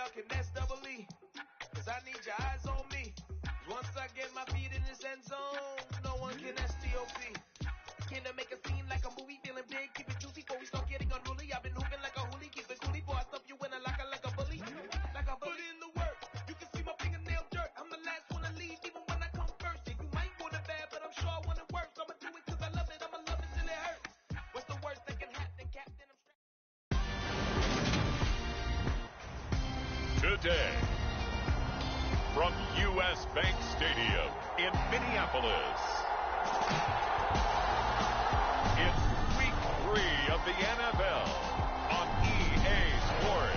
y'all can S-double-E. Cause I need your eyes on me. Once I get my feet in this end zone, no one can STOP. Can I make a scene like a movie, feeling big, keep it juicy before we start getting unruly. I've been hooping like a hoolie, keep it coolie before I stuff you in a locker like a bully. Like a bully in the work, you can see my fingernail dirt. I'm the last one to leave, even when I come first. Yeah, you might want it bad, but I'm sure I want it worse. I'ma do it cause I love it, I'ma love it till it hurts. What's the worst that can happen, Captain? Today, from U.S. Bank Stadium in Minneapolis, it's Week 3 of the NFL on EA Sports.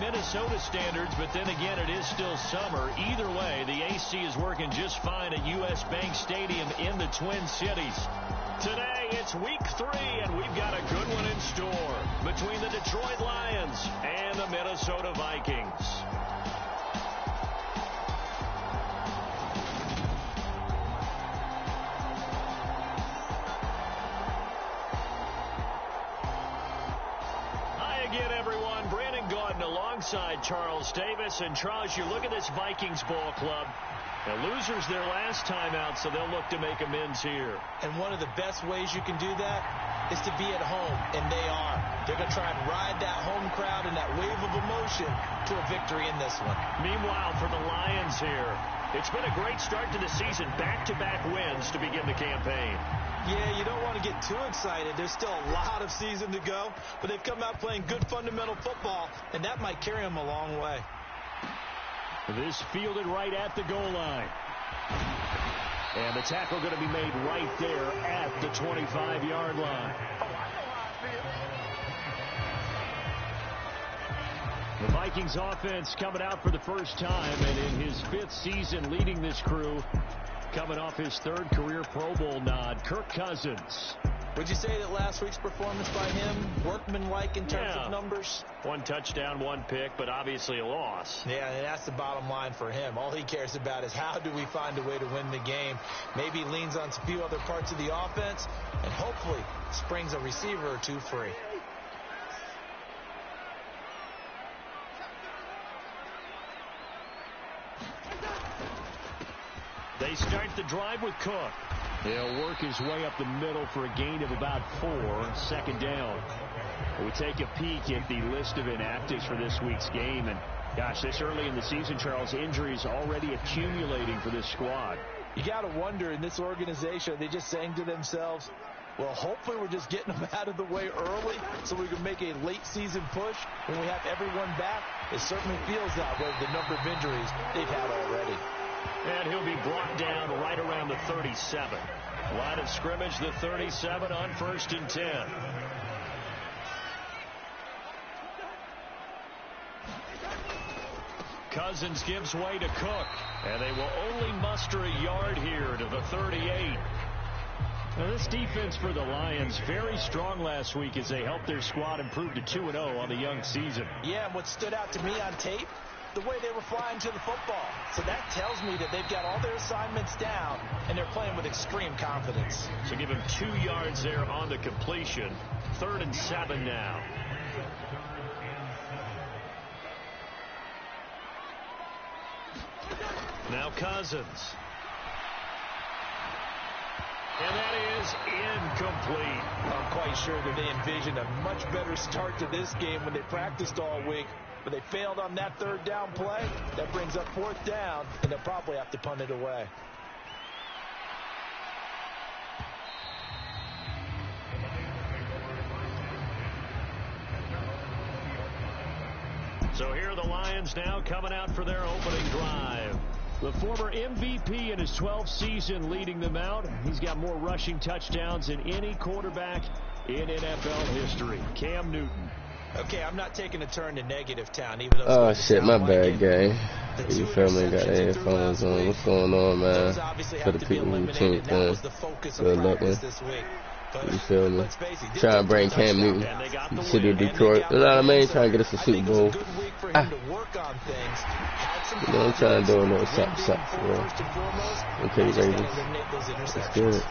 Minnesota standards, but then again, it is still summer. Either way, the AC is working just fine at U.S. Bank Stadium in the Twin Cities. Today, it's Week 3, and we've got a good one in store between the Detroit Lions and the Minnesota Vikings. Alongside Charles Davis. And Charles, you look at this Vikings ball club. The losers their last time out, so they'll look to make amends here. And one of the best ways you can do that is to be at home, and they are. They're going to try and ride that home crowd and that wave of emotion to a victory in this one. Meanwhile, for the Lions here, it's been a great start to the season. Back-to-back wins to begin the campaign. Yeah, you don't want to get too excited. There's still a lot of season to go, but they've come out playing good fundamental football, and that might carry them a long way. This fielded right at the goal line. And the tackle going to be made right there at the 25-yard line. The Vikings offense coming out for the first time, and in his 5th season leading this crew, coming off his 3rd career Pro Bowl nod, Kirk Cousins. Would you say that last week's performance by him, workmanlike in terms of numbers? 1 touchdown, 1 pick, but obviously a loss. Yeah, and that's the bottom line for him. All he cares about is how do we find a way to win the game. Maybe he leans on a few other parts of the offense, and hopefully springs a receiver or two free. They start the drive with Cook. He'll work his way up the middle for a gain of about 4, 2nd down. We take a peek at the list of inactives for this week's game. And, gosh, this early in the season, Charles, injuries already accumulating for this squad. You got to wonder, in this organization, are they just saying to themselves, well, hopefully we're just getting them out of the way early so we can make a late-season push when we have everyone back? It certainly feels that way with the number of injuries they've had already. And he'll be brought down right around the 37. Line of scrimmage, the 37 on 1st and 10. Cousins gives way to Cook, and they will only muster a yard here to the 38. Now, this defense for the Lions, very strong last week as they helped their squad improve to 2-0 on the young season. Yeah, and what stood out to me on tape, the way they were flying to the football. So that tells me that they've got all their assignments down, and they're playing with extreme confidence. So give him 2 yards there on the completion. 3rd and 7 now. Now Cousins. And that is incomplete. I'm quite sure that they envisioned a much better start to this game when they practiced all week, but they failed on that 3rd down play. That brings up 4th down, and they'll probably have to punt it away. So here are the Lions now coming out for their opening drive. The former MVP in his 12th season leading them out. He's got more rushing touchdowns than any quarterback in NFL history. Cam Newton. Okay, I'm not taking a turn to negative town, even though. Oh shit, my bad, gang. You feel me? Got the headphones on. What's going on, man? For the people who tuned in, good looking. You feel me? Trying to bring Cam Newton to the city of Detroit. You know what I mean? Trying to get us a Super Bowl. You know, I'm trying to do a little something, bro. Okay, Ravens. Let's do it.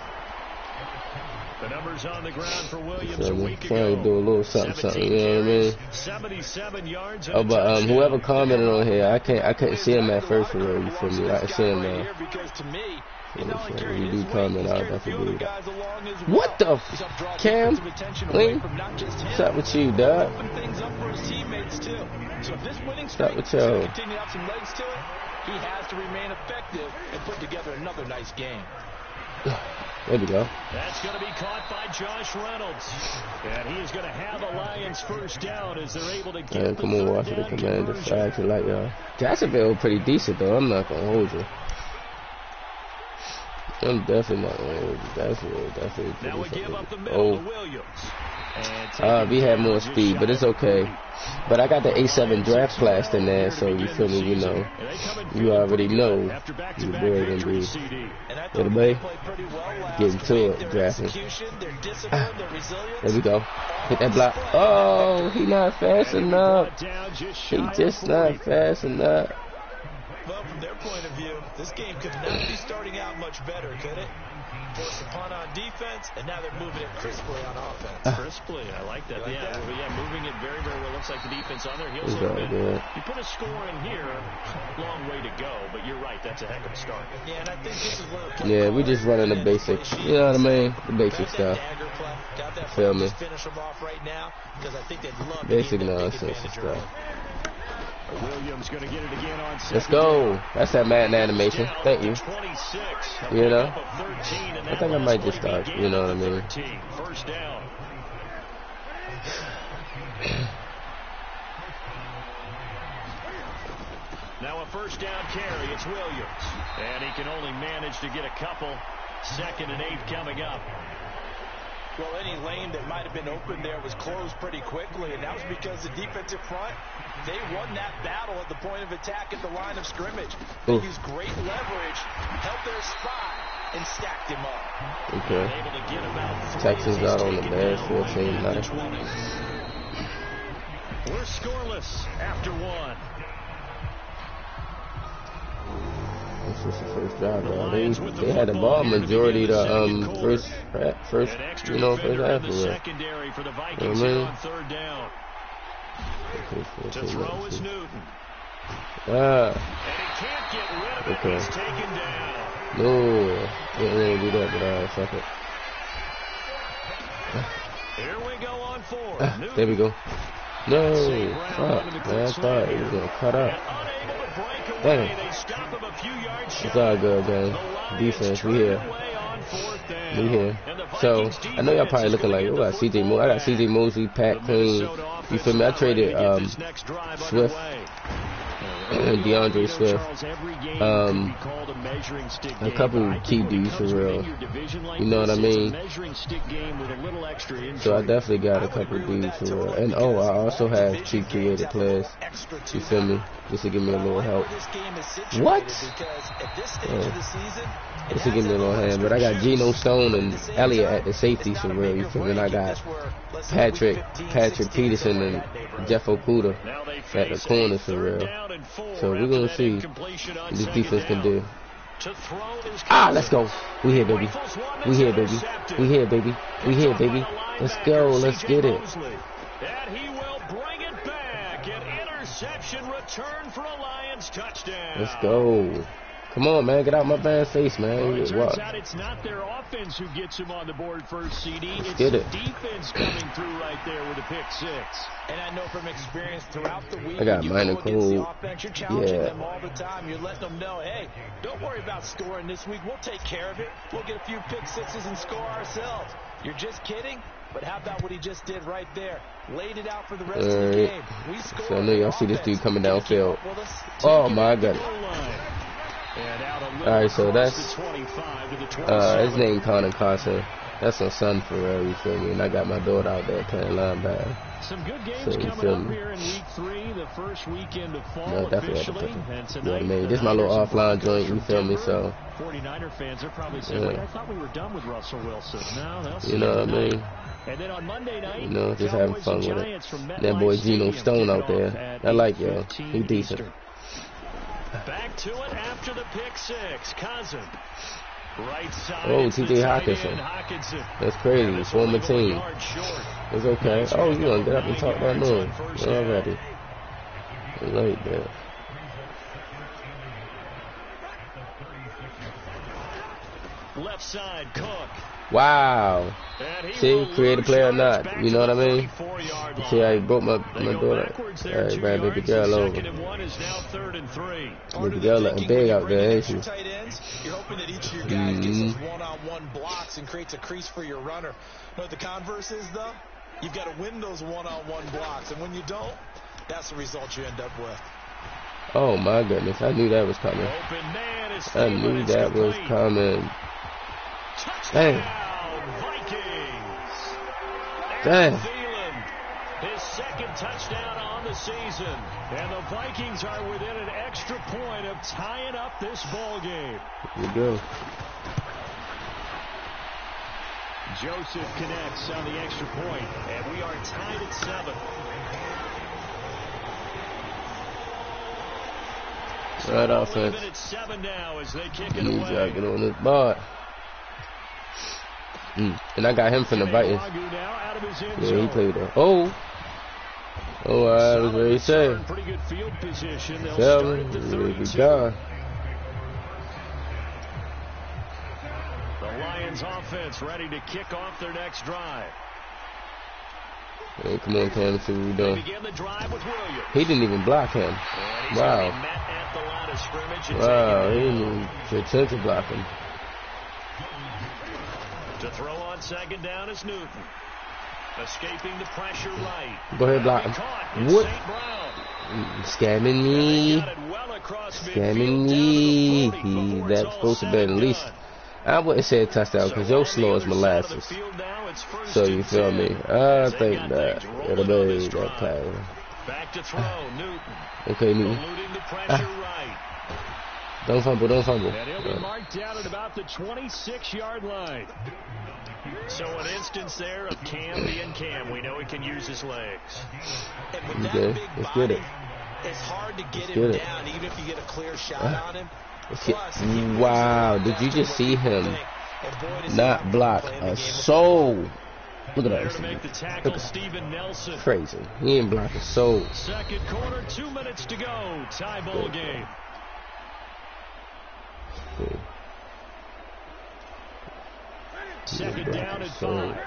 The numbers on the ground for Williams a week ago. Trying to do a little something, you know what I mean? 77 yards. Oh, but whoever commented on here, I couldn't see him at first for real. You feel me? I can see him now. You do comment, I'll definitely do that. What the Cam? Lee? What's up with you, dog? What's up with you? He has to remain effective and put together another nice game. There we go. That's going to be caught by Josh Reynolds. And he is going to have a Lions first down as they're able to get come on, watch the Commanders. I actually like y'all. Jacksonville pretty decent, though. I'm not going to hold you. I'm definitely not going to hold you. Definitely. Now we give up the middle to Williams. We have more speed, but it's okay. But I got the A7 draft class in there, so you feel me, you know. You already know your boy gonna be little boy getting to it, drafting. There we go. Hit that block. Oh, he not fast enough. He just not fast enough. Well, from their point of view, this game could not be starting out much better, could it? Force a punt on defense, and now they're moving it crisply on offense. Crisply, I like that. Yeah, moving it very, very well. Looks like the defense on their heels a little bit. You put a score in here, long way to go, but you're right, that's a heck of a start. Yeah, and I think this is one of the we just running the basics. You know what I mean? The basic stuff. Feel me? Basic nonsense and stuff. Williams going to get it again on Let's go. That's that Madden animation. Thank you. You know? I think I might just start. You know what I mean? First down. Now a first down carry. It's Williams. And he can only manage to get a couple. 2nd and 8 coming up. Well, any lane that might have been open there was closed pretty quickly, and that was because the defensive front, they won that battle at the point of attack at the line of scrimmage. They used great leverage, held their spot, and stacked him up. Okay. Texans out on the Bears, 14-9. We're scoreless after 1. This was the first drive, though. They had the ball majority the first half of it. You know what I mean? Third down. Okay, to throw is Newton. And he can't get rid of it. He's taken down. No, can't really do that, but fuck it. Here we go on 4. There we go. No, fuck, man. I thought it was gonna cut out. Damn. It's all good, gang. Defense, we here. We here. So, I know y'all probably looking like, oh, I got CJ Mosley. I got CJ Mosley, Pat Clean. You feel me? I traded Swift. DeAndre Swift, a couple key dudes for real. You know what I mean? So I definitely got a couple dudes for real. And I also have 2 creative players. You feel me? Just to give me a little help. What? Just to give me a little hand. But I got Geno Stone and Elliott at the safety for real. You feel me? And I got Patrick Peterson and Jeff Okuda at the corner for real. So we're going to see what this defense can do. Let's go. We here, baby. We here, baby. We here, baby. We here, baby. Let's go. Let's get it. And he will bring it back. An interception return for a Lions touchdown. Let's go. Come on, man. Get out my man's face, man. Well, it turns out it's not their offense who gets him on the board first, CD. It's the defense coming through right there with a pick 6. And I know from experience throughout the week, I got minor cold. You're challenging them all the time. You're letting them know, hey, don't worry about scoring this week. We'll take care of it. We'll get a few pick 6s and score ourselves. You're just kidding? But how about what he just did right there? Laid it out for the rest of the game. We scored. So I know y'all see this dude coming downfield. Oh, my God. Alright, so that's his name Connor Carson. That's my son for real, you feel me? And I got my daughter out there playing linebacker. Some good games coming up here in week 3, the first weekend of fall officially. And tonight, you know what I mean? This is my little offline joint, you feel me? So 49er fans are probably saying, wait, I thought we were done with Russell Wilson. No, they'll see you know what I mean? And then on Monday night, you know, just having fun with it. That boy Geno Stone out there. I like y'all. He decent. Back to it after the pick 6. Cousin. Right side. Oh, T.J. Hawkinson. That's crazy. Former team. It's okay. Oh, you want to get up and talk that noise. Already. I like that. Left side, Cook. Wow. See, creative player or not. You know what I mean? See how he broke my daughter. Alright, ran baby girl over. Baby girl looking big out there, ain't she? You're hoping that each of your guys gets those one-on-one blocks and creates a crease for your runner. You know what the converse is, though? You've got to win those one-on-one blocks, and when you don't, that's the result you end up with. Oh my goodness, I knew that was coming. I knew that was coming. Dang. Dang. His second touchdown on the season. And the Vikings are within an extra point of tying up this ball game. Here we go. Joseph connects on the extra point, and we are tied at 7. Right offense. Even at 7 now as they kick it away. away. Get on this bar. And I got him from the Vikings. Yeah, he played there. Oh, I was very sad. Pretty good field position. 7, really good guy. The Lions offense ready to kick off their next drive. Hey, come on, Cam, see what we doing. Begin the drive with Williams. He didn't even block him. Wow. Wow, he didn't even attempt to block him. To throw on second down is Newton. Escaping the pressure right. Go ahead, block him. What? Scamming me. Scamming me. That's supposed to be at least. I wouldn't say a touchdown because you're slow as molasses. So you feel me? I think that it'll be that play. Back to throw, Newton. Okay, Newton. Don't fumble, don't fumble. And he'll be marked down at about the 26-yard line. So an instance there of Cam being Cam. We know he can use his legs. And with that big body, it's hard to get him down, even if you get a clear shot on him. Plus, wow, did you just see him not block a soul? Look at that. Look at crazy. He ain't block a soul. Second quarter, 2 minutes to go. Tie ball game. Cool. Second down at 5.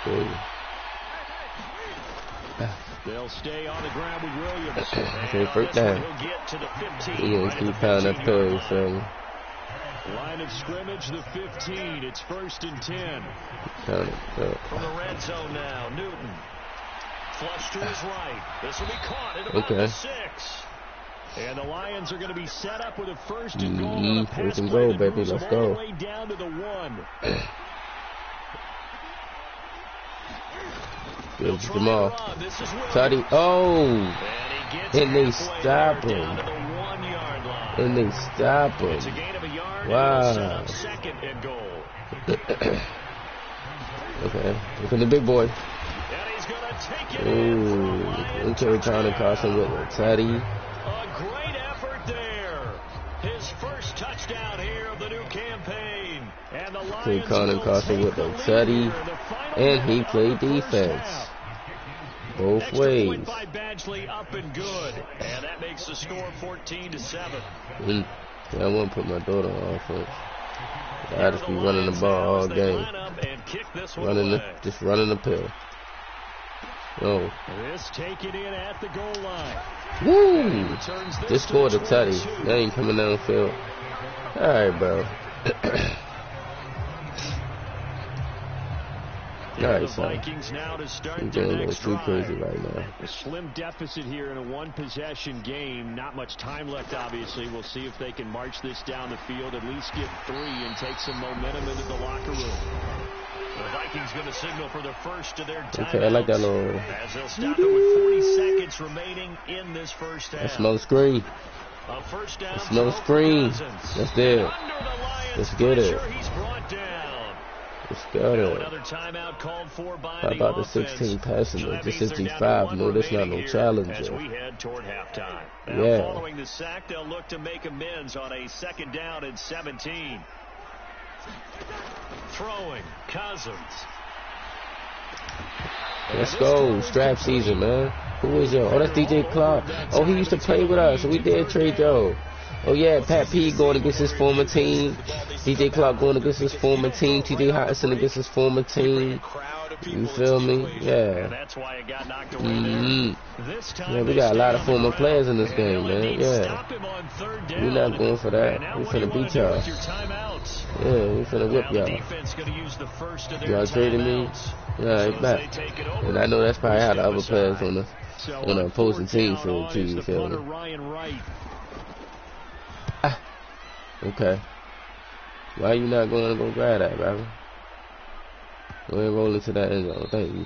Cool. They'll stay on the ground with Williams. Okay, first down. He'll get to the 15. He gonna keep pounding that pill, so. Line of scrimmage, the 15. It's 1st and 10. Count it. From the red zone now, Newton. Flush to his right. This will be caught at about the 6. And the Lions are going to be set up with a 1st and goal. On a pass play that moves them all the way down to the 1. Good Jamal. Toddy. Oh. And they stop him. And they stop him. It's a gain of a yard. Wow. Second and goal. Okay. Look at the big boy. And he's going to take it Ooh. Okay, trying to cross him with Teddy. A great effort there. His first touchdown here of the new campaign. And the Lions cross him with the Teddy. And he played defense. Both ways. By Badgley up and good. And that makes the score 14-7. I want to put my daughter on offense. I just be running the ball all game. Just running the pill. Oh. This taken in at the goal line. Woo! Just scored a Teddy. They ain't coming downfield. Alright, bro. Nice, the Vikings now to start You're their going next too drive. crazy right now. A slim deficit here in a one-possession game. Not much time left, obviously. We'll see if they can march this down the field, at least get 3 and take some momentum into the locker room. The Vikings going to signal for the first of their timeouts. Okay, I like that little. As they'll stop it with 40 seconds remaining in this first half. I smell the screen. A first down. I smell the screen. Let's do it. Let's get it. He's brought down. Let's get it. Another timeout called for by How about the 16 passing? The 65. No, that's not no challenge. As we head toward halftime. Yeah. Following the sack, they'll look to make amends on a 2nd down and 17. Throwing Cousins. Let's go. Strap season, man. Who is yo? Oh, that's DJ Clark. Oh, he used to play with us, so we did trade Joe. Oh, yeah, Pat P going against his former team. DJ Clark going against his former team. TJ Hotson against his former team. You feel me? Yeah. That's why it got knocked away Yeah, we got a lot of former players in this game, man. Yeah. We're not going for that. We finna beat y'all. Yeah, we finna whip y'all. Y'all traded me? Yeah, he's back. And I know that's probably how the other players on the opposing team feel too, you feel me? Okay. Why you not going to go grab that, brother? Go ahead and roll into that end zone. Thank you.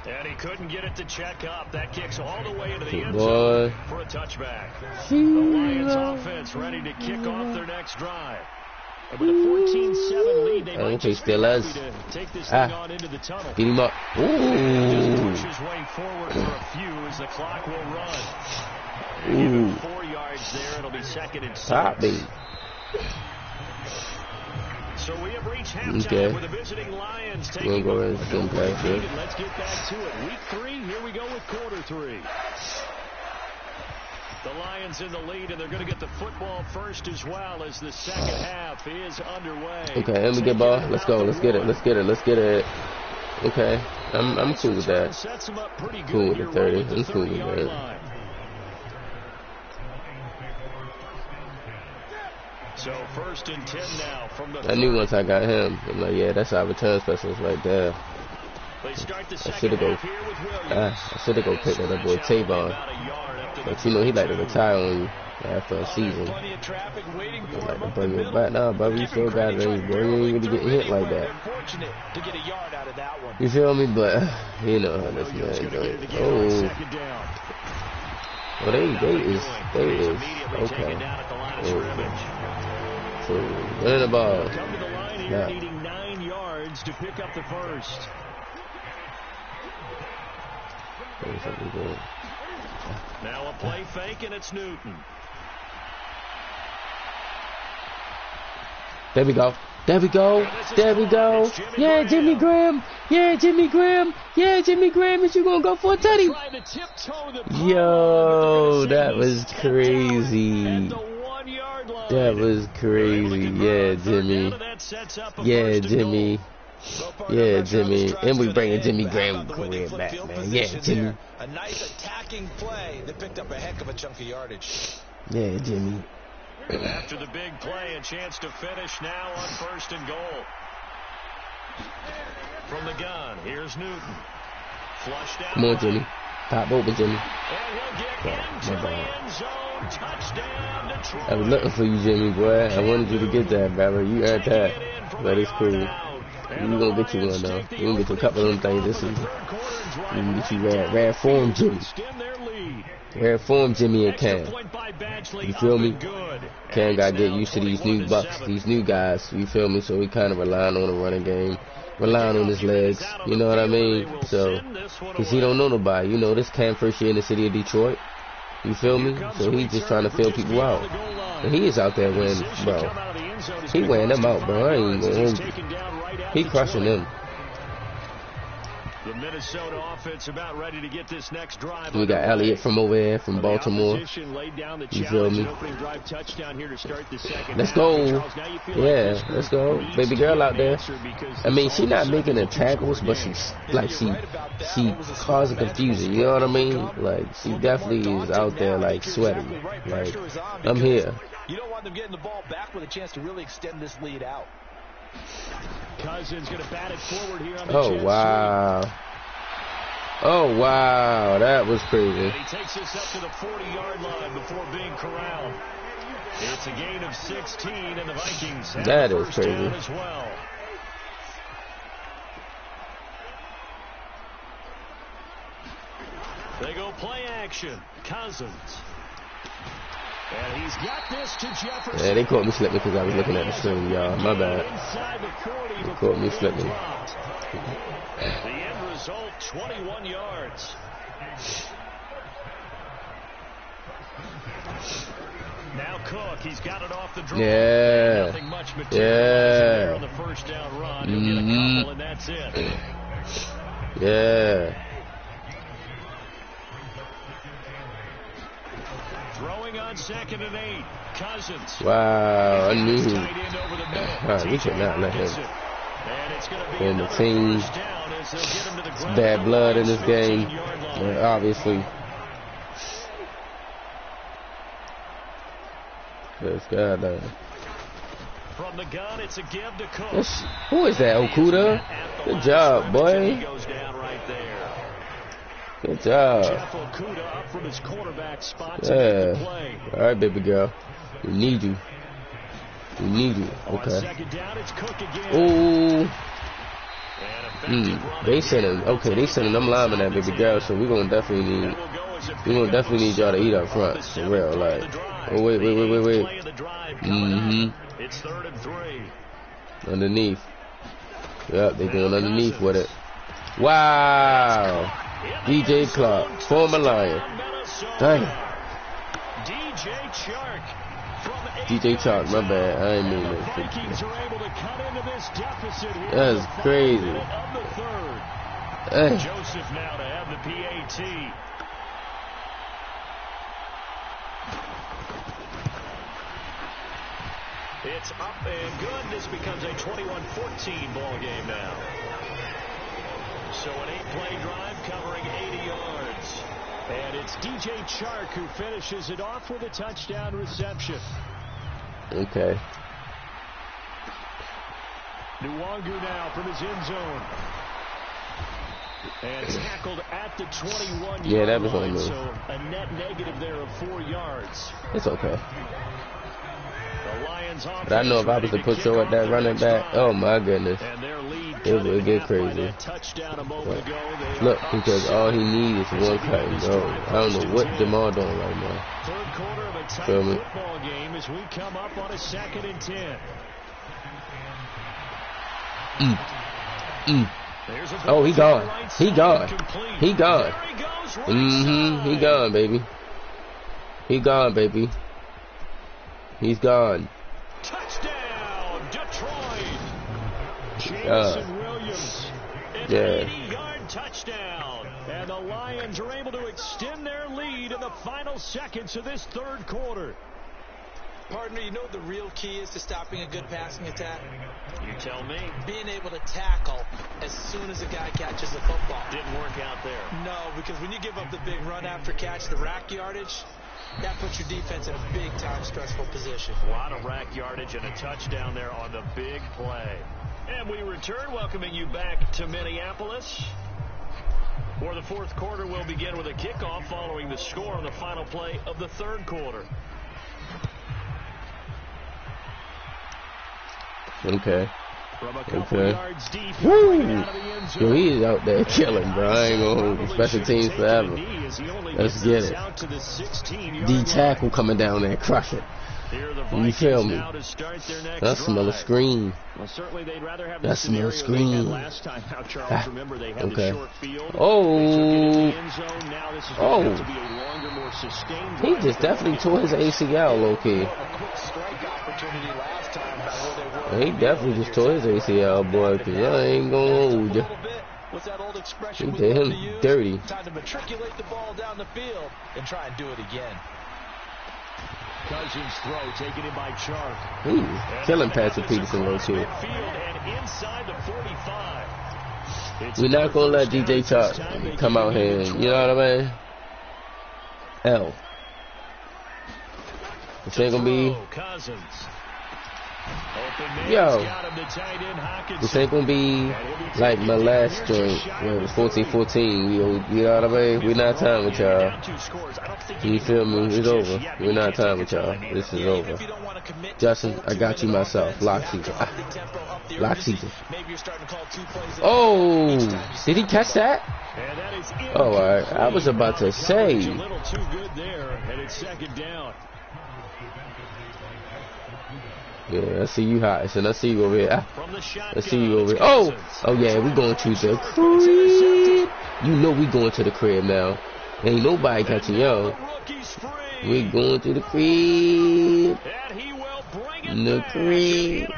And he couldn't get it to check up. That kicks all the way into the end zone for a touchback. The Lions offense ready to kick off their next drive. And with a 14-7 lead, they might just be happy to take this thing on into the tunnel. Get him up. Ooh. Push his way forward for a few as the clock will run. Give him 4 yards there. It'll be 2nd and 6. Stop me. So we have reached halftime with the visiting Lions taking over. Let's get back to it. Week 3, here we go with quarter 3. The Lions in the lead, and they're going to get the football first as well as the second half is underway. Okay, and we get ball. Let's go. Let's get it. Let's get it. Let's get it. Okay, I'm cool with that. Cool with the 30. I'm cool with that. So 1st and 10 now from the. I knew once I got him. I'm like, yeah, that's our return specialist right there. They start the I should have go. I should have go pick that boy Tavon. But you know he like to retire on you after a season. He like to bring it back. Nah, brother, you still got it. You ain't really getting hit like that. You feel me? But you know how this man doing. Oh, they is okay. So running the ball. Come to the line here, needing 9 yards to pick up the first. Now a play fake, and it's Newton. There we go. There we go. There we go. Yeah, Jimmy Graham. Yeah, Jimmy Graham. Yeah, Jimmy Graham. Is you going to go for a tutty? Yo, that was crazy. That was crazy. Yeah, Jimmy. Yeah, Jimmy. Yeah, Jimmy. And we bringing Jimmy Graham career back, man. Yeah, Jimmy. A nice attacking play that picked up a heck of a chunk of yardage. Yeah, Jimmy. After the big play, a chance to finish now on 1st and goal. From the gun, here's Newton. Flush down. Come on, Jimmy. Pop open, Jimmy. And he'll get into the end zone. Touchdown, Detroit. I was looking for you, Jimmy, boy. I wanted you to get that, brother. You earned that. But it's cool. We're going to get you one, though. We're going to get you a couple of them things this season. We're going to get you rare form, Jimmy. Rare form, Jimmy and Cam. You feel me? Cam got to get used to these new bucks, these new guys. You feel me? So we kind of relying on the running game. Relying on his legs. You know what I mean? So, because he don't know nobody. You know, this Cam first year in the city of Detroit. You feel me? So he's just trying to fill people out. And he is out there winning, bro. He wearing them out, bro. I ain't going to hold you. He crushing them. The Minnesota offense about ready to get this next drive. We got Elliott from over there, from Baltimore. You feel me? Let's go. Yeah, let's go. Baby girl out there. I mean, she not making the tackles, but she's like she causing confusion. You know what I mean? Like she definitely is out there like sweating. Like I'm here. You don't want them getting the ball back with a chance to really extend this lead out. Cousins going to bat it forward here on the Oh, wow. Oh, wow. That was crazy. And he takes this up to the 40-yard line before being corralled. It's a gain of 16, and the Vikings have that the is first crazy. down as well. They go play action. Cousins. And he's got this to Jefferson. Yeah, they caught me slipping because I was looking at the screen, y'all. My bad. They caught me slipping. The end result, 21 yards. Now Cook, he's got it off the draw. Yeah. Nothing much material on the first down run. He'll get a couple, and that's it. Yeah. Throwing on 2nd and 8. Cousins. Wow, I knew. Right, we should not let him. And it's going to be And the team, it's bad blood in this game, obviously. This guy, From the gun, it's a give to Cook. who is that, Okuda? Good job, boy. He goes down right there. Good job. Jeff Okuda up from his quarterback spot to Yeah. make the play. All right, baby girl. We need you. We need you. On Okay. 2nd down, it's Cook again. Ooh. And They sending. Okay, they sending them linemen at baby girl. So we're gonna definitely need. We're gonna definitely need y'all to eat up front for real. Like. Oh wait. It's 3rd and 3. Underneath. Yep, they going underneath with it. Wow. DJ Clark, former Lion. Dang. DJ Chark, my bad. I ain't mean that. That's crazy. Hey. Joseph now to have the PAT. It's up and good. This becomes a 21-14 ball game now. So an 8-play drive covering 80 yards. And it's DJ Chark who finishes it off with a touchdown reception. Okay. Nwangu now from his end zone. And tackled at the 21-yard Yeah, that was on me. So a net negative there of 4 yards. It's okay. The Lions But I know if I was to put Joe at that running back, oh my goodness, it would get crazy. But look, because all he needs is one cut and go. I don't know what Jamal doing right now. Third quarter of a tight Feel me? football game as we come up on a 2nd and 10. Oh, he gone. He gone. He gone. He gone, baby. He gone, baby. He's gone. Touchdown, Detroit. Jameson Williams. An 80-yard touchdown. And the Lions are able to extend their lead in the final seconds of this third quarter. Partner, you know what the real key is to stopping a good passing attack? You tell me. Being able to tackle as soon as a guy catches the football. Didn't work out there. No, because when you give up the big run after catch, the rack yardage, that puts your defense in a big-time stressful position. A lot of rack yardage and a touchdown there on the big play. And we return, welcoming you back to Minneapolis. For the fourth quarter, we'll begin with a kickoff following the score on the final play of the third quarter. Okay. Okay. Woo! Yo, he is out there killing, bro. I ain't gonna hold special teams forever. Let's get it. D tackle coming down there, crush it. You feel me? That smell a screen. That smell a screen. Okay. Oh. Oh. He just definitely tore his ACL, low-key. He definitely just tore his ACL, boy, because y'all ain't gonna hold you. He did him dirty. Time to matriculate the ball down the field and try and do it again. Cousins throw taken in by Chark. Killing Patrick Peterson low key. We're not gonna let DJ Chark come out here and, you know what I mean? L. This ain't gonna be. Yo, this ain't gonna be like my last joint where it was 14-14. You know what I mean? We're not time with y'all. You feel me? It's over. We're not time with y'all. This is over. Justin, I got you myself. Lock season. Lock season. Oh, did he catch that? Oh, alright. I was about to say. A little too good there, and it's second down. Yeah, I see you hot, and I see you over here. I see you over here. Oh yeah, we going to the crib. You know we going to the crib now. Ain't nobody catching y'all. We going to the crib. The crib.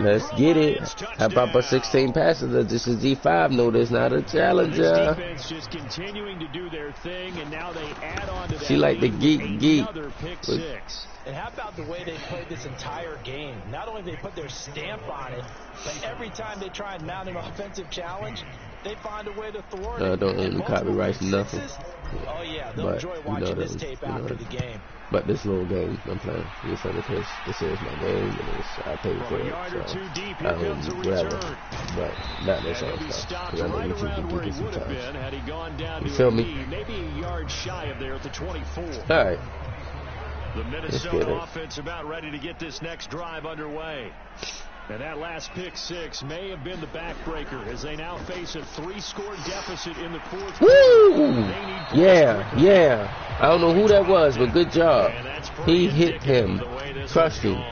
Let's get it. How about my 16 passes? This is G5. No, there's not a challenger. Just continuing to do their thing, and now they add on to that. She like the geek. Pick six. And how about the way they played this entire game? Not only they put their stamp on it, but every time they try and mount an offensive challenge, they find a way to thwart it. Don't own the copyrights, nothing. Oh yeah, they'll enjoy watching this tape after the game. But this little game I'm playing, this is my game, and I pay for it, so I don't whatever. But not this other stuff, because I know YouTube can do this sometimes. You feel me? Maybe a yard shy of there at the 24. All right. The Minnesota offense about ready to get this next drive underway. And that last pick six may have been the backbreaker as they now face a 3-score deficit in the fourth quarter. Woo! Yeah. I don't know who that was, but good job. He hit him, crushed him,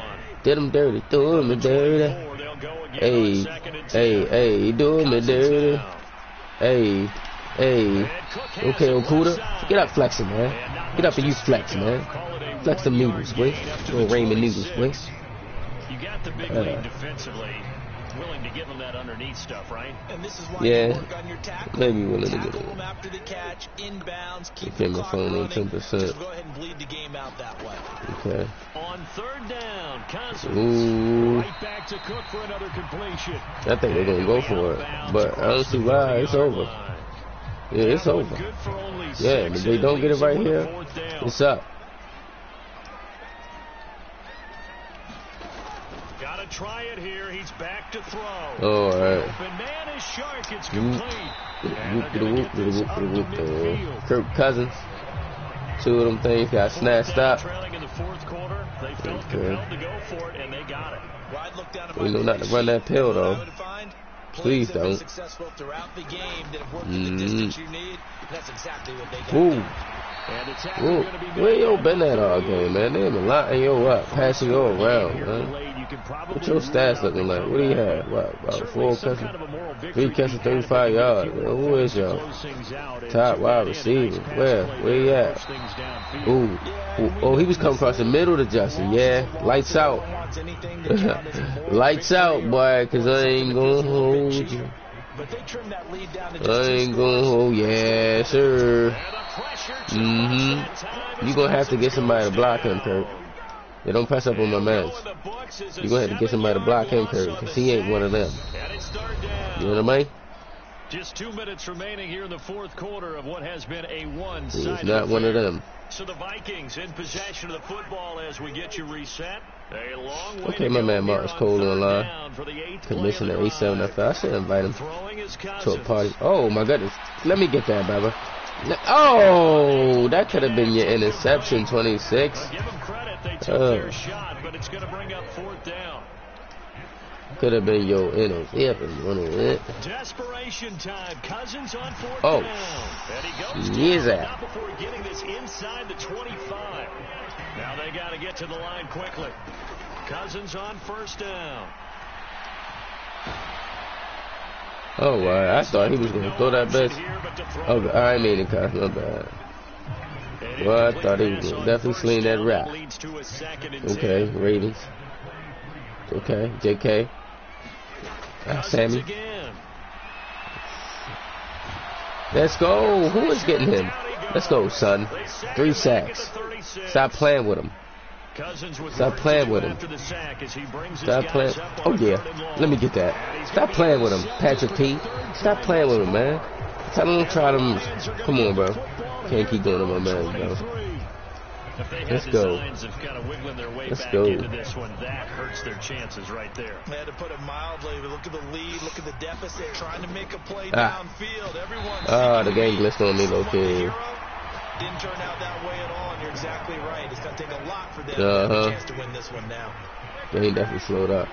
did him dirty, threw him dirty. Hey, doing me dirty. Hey. Okay, Okuda, get up flexing, man. Get up and use flex, man. Flex them noodles, boy. Little Raymond noodles, boy. You got the big lead defensively, willing to give them that underneath stuff, right? And this is why you work on your tackle. Maybe willing to get it. After the catch, inbounds, keep my phone on 10%. Just go ahead and bleed the game out that way. Okay. On third down, Cousins right back to Cook for another completion. I think they're gonna go for it, but I don't see why. It's over. Yeah, it's over. Yeah, if they don't get it right here, it's up. Gotta try it here. He's back to throw. All right. Open man is sharp. It's complete. Kirk Cousins. Two of them things got snatched up. Trailing in the fourth quarter. They felt compelled to go for it, and they got it. We know not to run that pill though. Please don't. Ooh, where you been at all game, man? They been locking you up, passing you around, man. What your stats looking like? What do you have? What, about 4 catches? 3 catches, 35 yards. Man, who is y'all? Top wide receiver. Where you at? Ooh. Oh, he was coming across the middle to Justin. Yeah, lights out. Lights out, boy, because I ain't going to hold you. I ain't going to hold you. Yeah, sir. You're going to have to get somebody to block him, Kirk. They don't press up on my man. You're going to have to get somebody to block him, Kirk, because he ain't one of them. You know what I mean? Just 2 minutes remaining here in the fourth quarter of what has been a one-sided. He's not one of them. So the Vikings in possession of the football as we get you reset. A long way okay, my man Marcus Cole online. Commissioner A7 NFL. I should invite him to a party. Oh my goodness. Let me get that, brother. Oh, that could have been your interception, 26. Give them credit, they took their shot, but it's going to bring up fourth down. Could have been your interception. Desperation time. Cousins on fourth down. And he goes down not before getting this inside the 25. Now they got to get to the line quickly. Cousins on first down. Oh, wow. I thought he was going to throw that bitch. Oh, I ain't mean to cut. My bad. Well, I thought he was going to definitely sling that rap. Okay, Ravens. Okay, JK. Sammy. Let's go. Who is getting him? Let's go, son. 3 sacks. Stop playing with him. Stop playing with him. Stop playing. Oh, yeah. Let me get that. Stop playing with him, Patrick P. Stop playing with him, man. Tell him to try them. Come on, bro. Can't keep going to my man, bro. If they Let's had go. designs of kind of wiggling their way Let's back go. into this one, that hurts their chances right there. Had to put it mildly. Look at the lead. Look at the deficit. Trying to make a play Ah. downfield. Everyone's The game glitched on me, low kid. Didn't turn out that way at all, and you're exactly right. It's going to take a lot for them to have a chance to win this one now. Game definitely slowed up.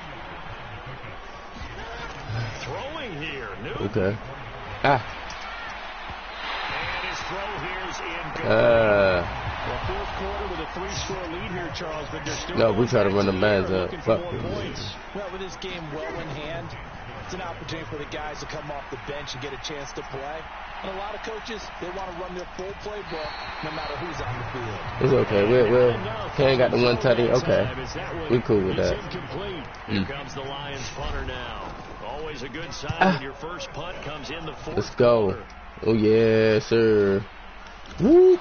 Throwing here. Okay. And his throw here's in good. Well, fourth quarter with a 3-score lead here, Charles, but they're still No, we try to run the bands up. Fuck. Well, with this game well in hand, it's an opportunity for the guys to come off the bench and get a chance to play. And a lot of coaches, they want to run their full playbook no matter who's on the field. It's okay. We'll Kane got the one tutty. Okay. We cool with that. Here comes the Lions punter now. Always a good sign when your first punt comes in the fourth. Let's go. Oh, yeah, sir. Whoop.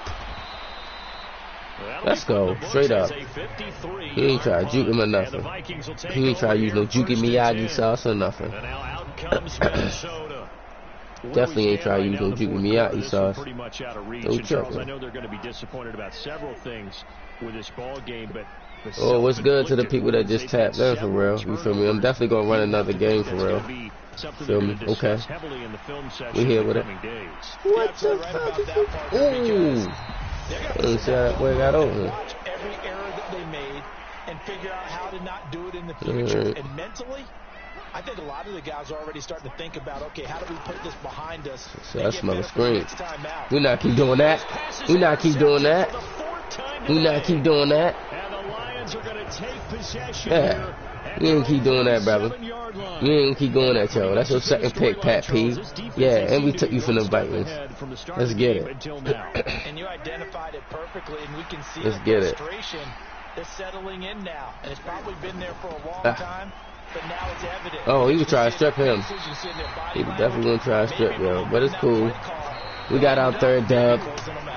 Let's go. Straight up. He ain't try to juke him or nothing. He ain't try to use no Juki Miyagi sauce or nothing. Definitely ain't try to use no Juki Miyagi sauce. Pretty much out of reach. No Charles, I know they're going to be disappointed about several things with this ball game, but oh, what's good to the people that just tapped in for real? You feel me? I'm definitely gonna run another game for real. Feel me? Okay. We here with it. What the fuck is this? Ooh. Let's see how that boy got over. Watch every error that they made and figure out how to not do it in the future. And mentally, I think a lot of the guys are already starting to think about, okay, how do we put this behind us? So I smell a screen. We not keep doing that. We not keep doing that. We not keep doing that. Yeah. We ain't keep doing that, brother. We ain't keep doing that, yo. That's your second pick, Pat P. Yeah, and we took you from the Vikings. Let's get it. And you identified it perfectly, and we can see Let's get it. frustration is settling in now. And it's probably been there for a long time, but now it's evident. Oh, he was trying to strip him. He was definitely going to try to strip, yo. But it's cool. We got our third dub.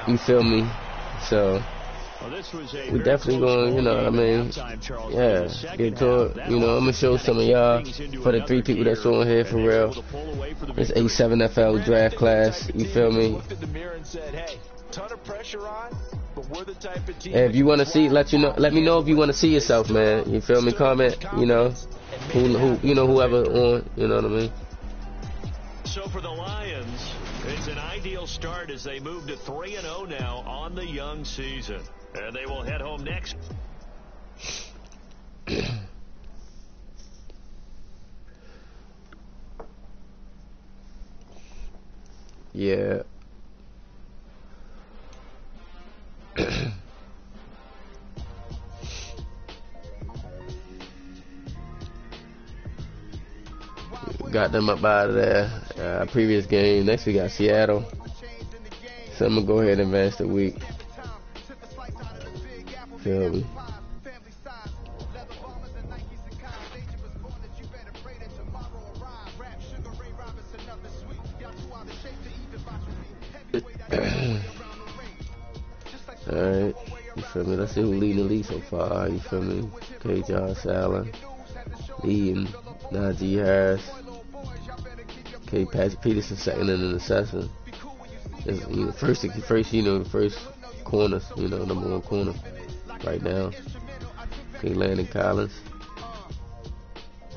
You feel me? So we definitely going, you know what I mean? Yeah, get to it. You know, I'm going to show some of y'all, for the 3 people that's on here for real. It's A7 FL draft class. You feel me? Hey, if you want to see, let me know if you want to see yourself, man. You feel me? Comment, you know, whoever on, you know what I mean? So for the Lions, it's an ideal start as they move to 3-0 now on the young season. And they will head home next. Yeah. Got them up out of there. Previous game. Next we got Seattle. So I'm going to go ahead and advance the week. Feel me? Alright, you feel me? Let's see who's leading the league so far. You feel me? Okay, Josh Allen leading, Najee Harris. Okay, Patrick Peterson second in the assassin. First corners, number 1 corner right now. Okay, Landon Collins.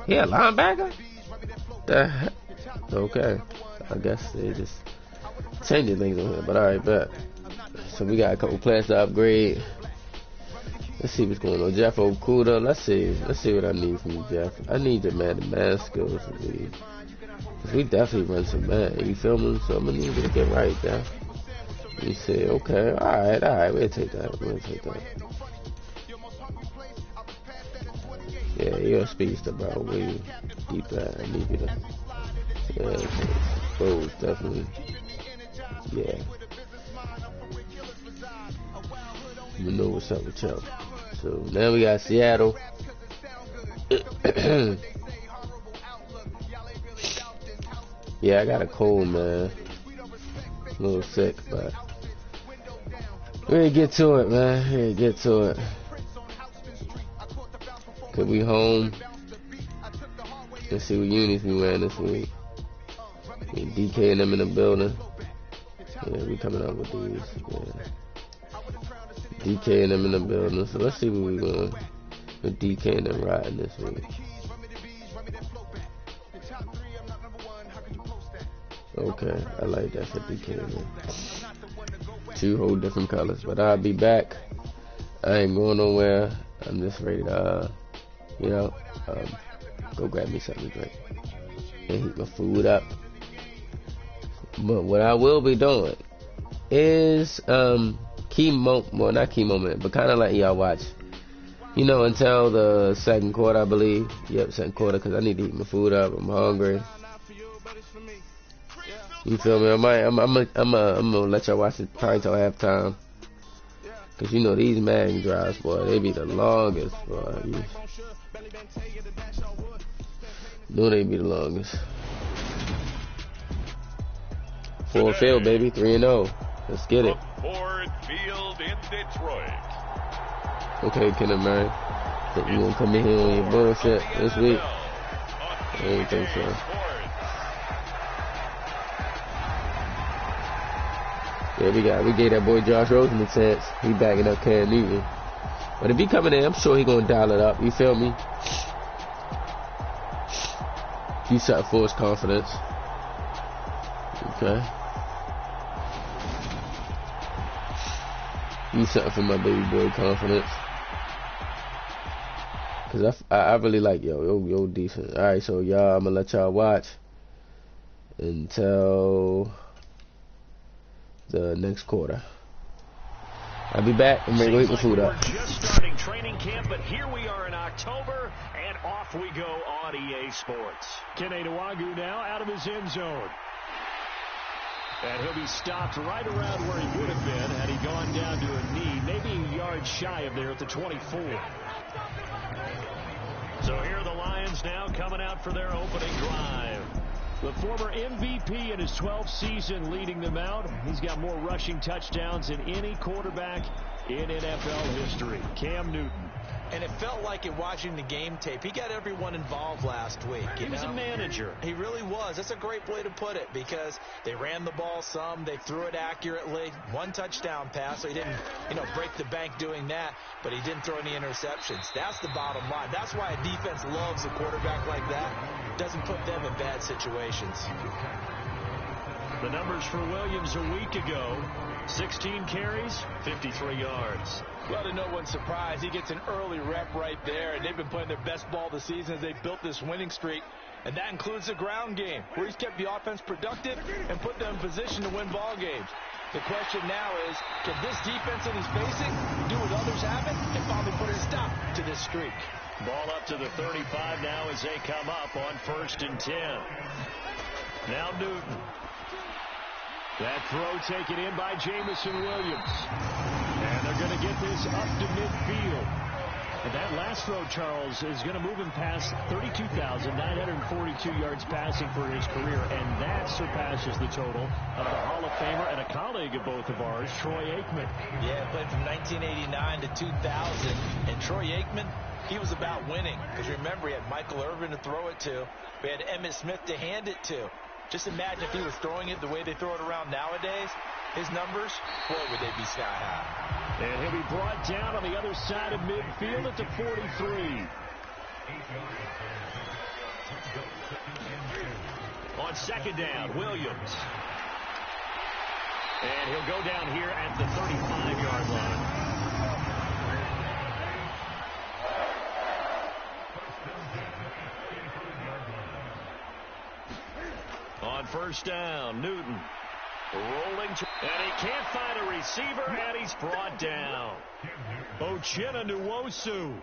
Yeah, linebacker? Okay. I guess they just changing things on here, but alright, bet. So we got a couple players to upgrade. Let's see what's going on. Jeff Okuda. Let's see what I need from you, Jeff. I need your man skills. We definitely run some man. You feel me? So I'm gonna need you to get right there. You say, okay, alright, we'll take that. Yeah, you're a speedster, bro. We deep that. I need you to. Yeah, those definitely. Yeah. You know what's up with y'all. So now we got Seattle. Yeah, I got a cold, man. A little sick, but we're gonna get to it, man. Could we home? Let's see what unis we wearing this week. DK and them in the building. Yeah, we coming up with these. Yeah. DK and them in the building. So let's see what we're going with DK and them riding this week. Okay, I like that for DK, man. 2 whole different colors. But I'll be back. I ain't going nowhere. I'm just ready to, go grab me something to drink and heat my food up. But what I will be doing is not key moment, but kind of letting y'all watch, until the second quarter, I believe. Yep, second quarter, because I need to eat my food up. I'm hungry. You feel me? I'm gonna let y'all watch it probably till halftime. Cause these Madden drives, boy, they be the longest, boy. They be the longest. Ford Field, baby, 3-0. Let's get it. Ford Field in Detroit. Okay, Kenneth Murray. Think you gonna come in here on your bullshit this week? I don't think so. Yeah, we gave that boy Josh Rosen a chance. He backing up Cam Newton. But if he coming in, I'm sure he gonna dial it up. You feel me? He's something for his confidence. Okay. He's something for my baby boy confidence. Cause I really like yo decent. All right, so y'all, I'm gonna let y'all watch until the next quarter. I'll be back. I'm ready to eat my food up. We're just starting training camp, but here we are in October, and off we go on EA Sports. Kene Nwangwu now out of his end zone. And he'll be stopped right around where he would have been had he gone down to a knee, maybe a yard shy of there at the 24. So here are the Lions now coming out for their opening drive. The former MVP in his 12th season leading them out. He's got more rushing touchdowns than any quarterback in NFL history. Cam Newton. And it felt like it watching the game tape. He got everyone involved last week. He was a manager. He really was. That's a great way to put it because they ran the ball some. They threw it accurately. 1 touchdown pass, so he didn't, break the bank doing that, but he didn't throw any interceptions. That's the bottom line. That's why a defense loves a quarterback like that. Doesn't put them in bad situations. The numbers for Williams a week ago: 16 carries, 53 yards. Well, to no one's surprise, he gets an early rep right there, and they've been playing their best ball this season as they built this winning streak, and that includes the ground game, where he's kept the offense productive and put them in position to win ball games. The question now is, can this defense that he's facing do what others haven't and finally put a stop to this streak? Ball up to the 35 now as they come up on 1st and 10. Now Newton. That throw taken in by Jamison Williams. And they're going to get this up to midfield. And that last throw, Charles, is going to move him past 32,942 yards passing for his career. And that surpasses the total of the Hall of Famer and a colleague of both of ours, Troy Aikman. Yeah, played from 1989 to 2000. And Troy Aikman, he was about winning. Because remember, he had Michael Irvin to throw it to. We had Emmitt Smith to hand it to. Just imagine if he was throwing it the way they throw it around nowadays. His numbers, boy, would they be sky high. And he'll be brought down on the other side of midfield at the 43. On 2nd down, Williams. And he'll go down here at the 35-yard line. On 1st down, Newton rolling, and he can't find a receiver, and he's brought down. Uchenna Nwosu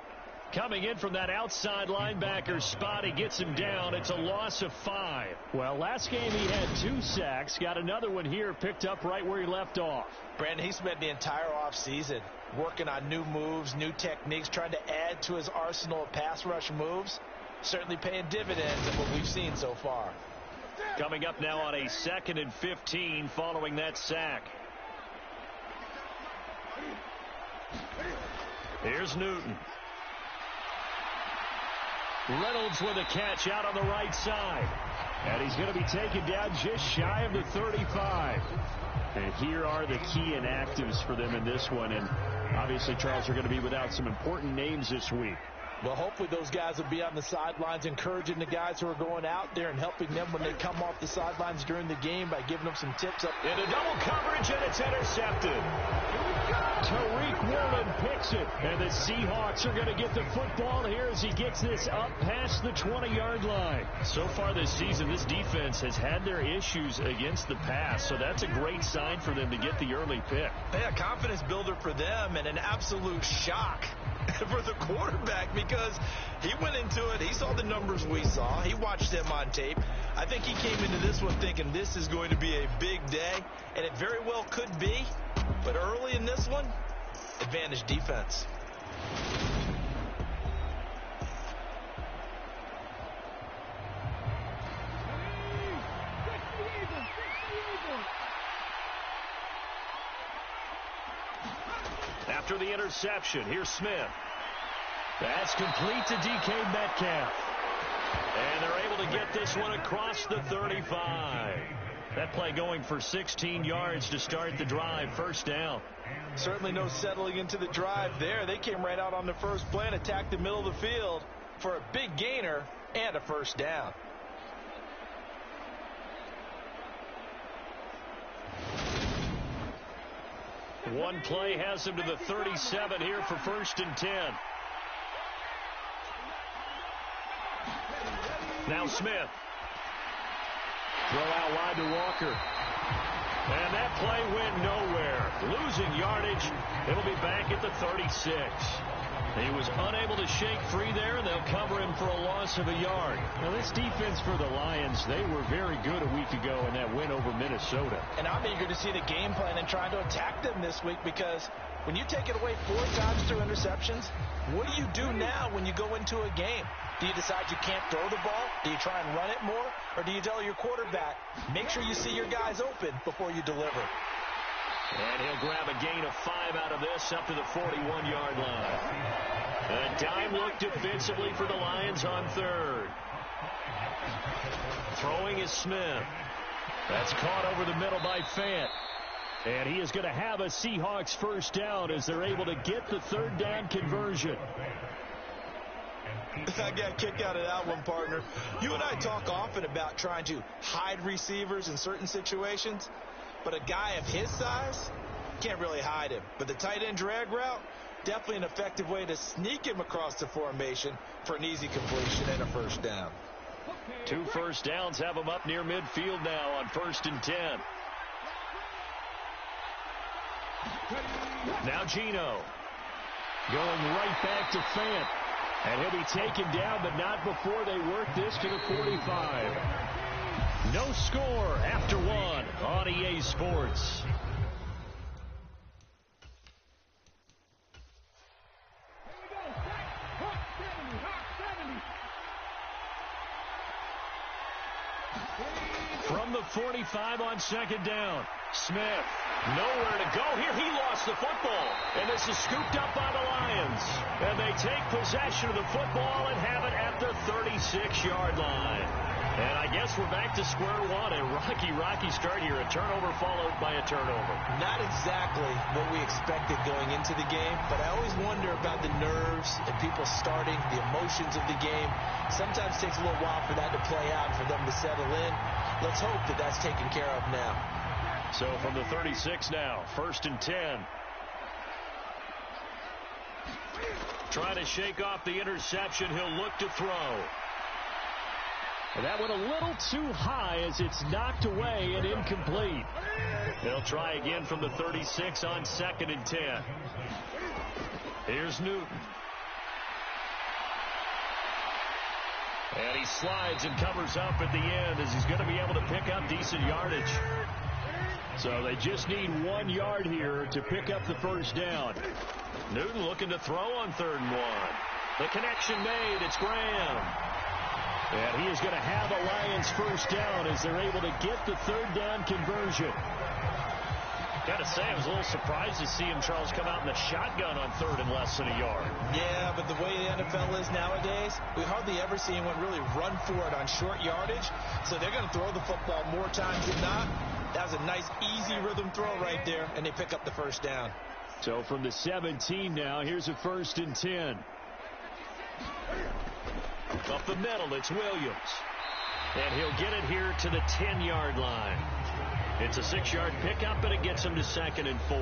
coming in from that outside linebacker spot. He gets him down. It's a loss of 5. Well, last game he had 2 sacks. Got another one here, picked up right where he left off. Brandon, he spent the entire offseason working on new moves, new techniques, trying to add to his arsenal of pass rush moves. Certainly paying dividends in what we've seen so far. Coming up now on a 2nd and 15 following that sack. Here's Newton. Reynolds with a catch out on the right side. And he's going to be taken down just shy of the 35. And here are the key inactives for them in this one. And Obviously, Charles, are going to be without some important names this week. Well, hopefully those guys will be on the sidelines encouraging the guys who are going out there and helping them when they come off the sidelines during the game by giving them some tips up. In a double coverage, and it's intercepted. Tariq Woolen picks it, and the Seahawks are going to get the football here as he gets this up past the 20-yard line. So far this season, this defense has had their issues against the pass, so that's a great sign for them to get the early pick. Yeah, confidence builder for them and an absolute shock for the quarterback because he went into it. He saw the numbers we saw. He watched them on tape. I think he came into this one thinking this is going to be a big day, and it very well could be. But early in this one, advantage defense. After the interception, here's Smith. That's complete to DK Metcalf. And they're able to get this one across the 35. That play going for 16 yards to start the drive. First down. Certainly no settling into the drive there. They came right out on the first play and attacked the middle of the field for a big gainer and a first down. One play has him to the 37 here for 1st and 10. Now Smith. Throw out wide to Walker. And that play went nowhere. Losing yardage. It'll be back at the 36. He was unable to shake free there, and they'll cover him for a loss of a yard. Now, this defense for the Lions, they were very good a week ago in that win over Minnesota. And I'm eager to see the game plan and trying to attack them this week because when you take it away 4 times through interceptions, what do you do now when you go into a game? Do you decide you can't throw the ball? Do you try and run it more? Or do you tell your quarterback, make sure you see your guys open before you deliver? And he'll grab a gain of 5 out of this up to the 41-yard line. A dime look defensively for the Lions on 3rd. Throwing is Smith. That's caught over the middle by Fant. And he is going to have a Seahawks first down as they're able to get the 3rd down conversion. I got kicked out of that one, partner. You and I talk often about trying to hide receivers in certain situations. But a guy of his size can't really hide him. But the tight end drag route, definitely an effective way to sneak him across the formation for an easy completion and a first down. 2 first downs have him up near midfield now on 1st and 10. Now Geno going right back to Fant. And he'll be taken down, but not before they work this to the 45. No score after 1 on EA Sports. From the 45 on 2nd down. Smith, nowhere to go here. He lost the football. And this is scooped up by the Lions. And they take possession of the football and have it at the 36-yard line. And I guess we're back to square one. A rocky start here. A turnover followed by a turnover. Not exactly what we expected going into the game, but I always wonder about the nerves and people starting, the emotions of the game. Sometimes it takes a little while for that to play out, for them to settle in. Let's hope that that's taken care of now. So from the 36 now, 1st and 10. Trying to shake off the interception. He'll look to throw. And that went a little too high as it's knocked away and incomplete. They'll try again from the 36 on 2nd and 10. Here's Newton. And he slides and covers up at the end as he's going to be able to pick up decent yardage. So they just need 1 yard here to pick up the first down. Newton looking to throw on 3rd and 1. The connection made. It's Graham. And he is going to have a Lions first down as they're able to get the 3rd down conversion. Got to say, I was a little surprised to see him, Charles, come out in the shotgun on 3rd and less than a yard. Yeah, but the way the NFL is nowadays, we hardly ever see anyone really run for it on short yardage. So they're going to throw the football more times than not. That was a nice, easy rhythm throw right there, and they pick up the first down. So from the 17 now, here's a 1st and 10. Up the middle, it's Williams. And he'll get it here to the 10-yard line. It's a 6-yard pickup, and it gets him to 2nd and 4.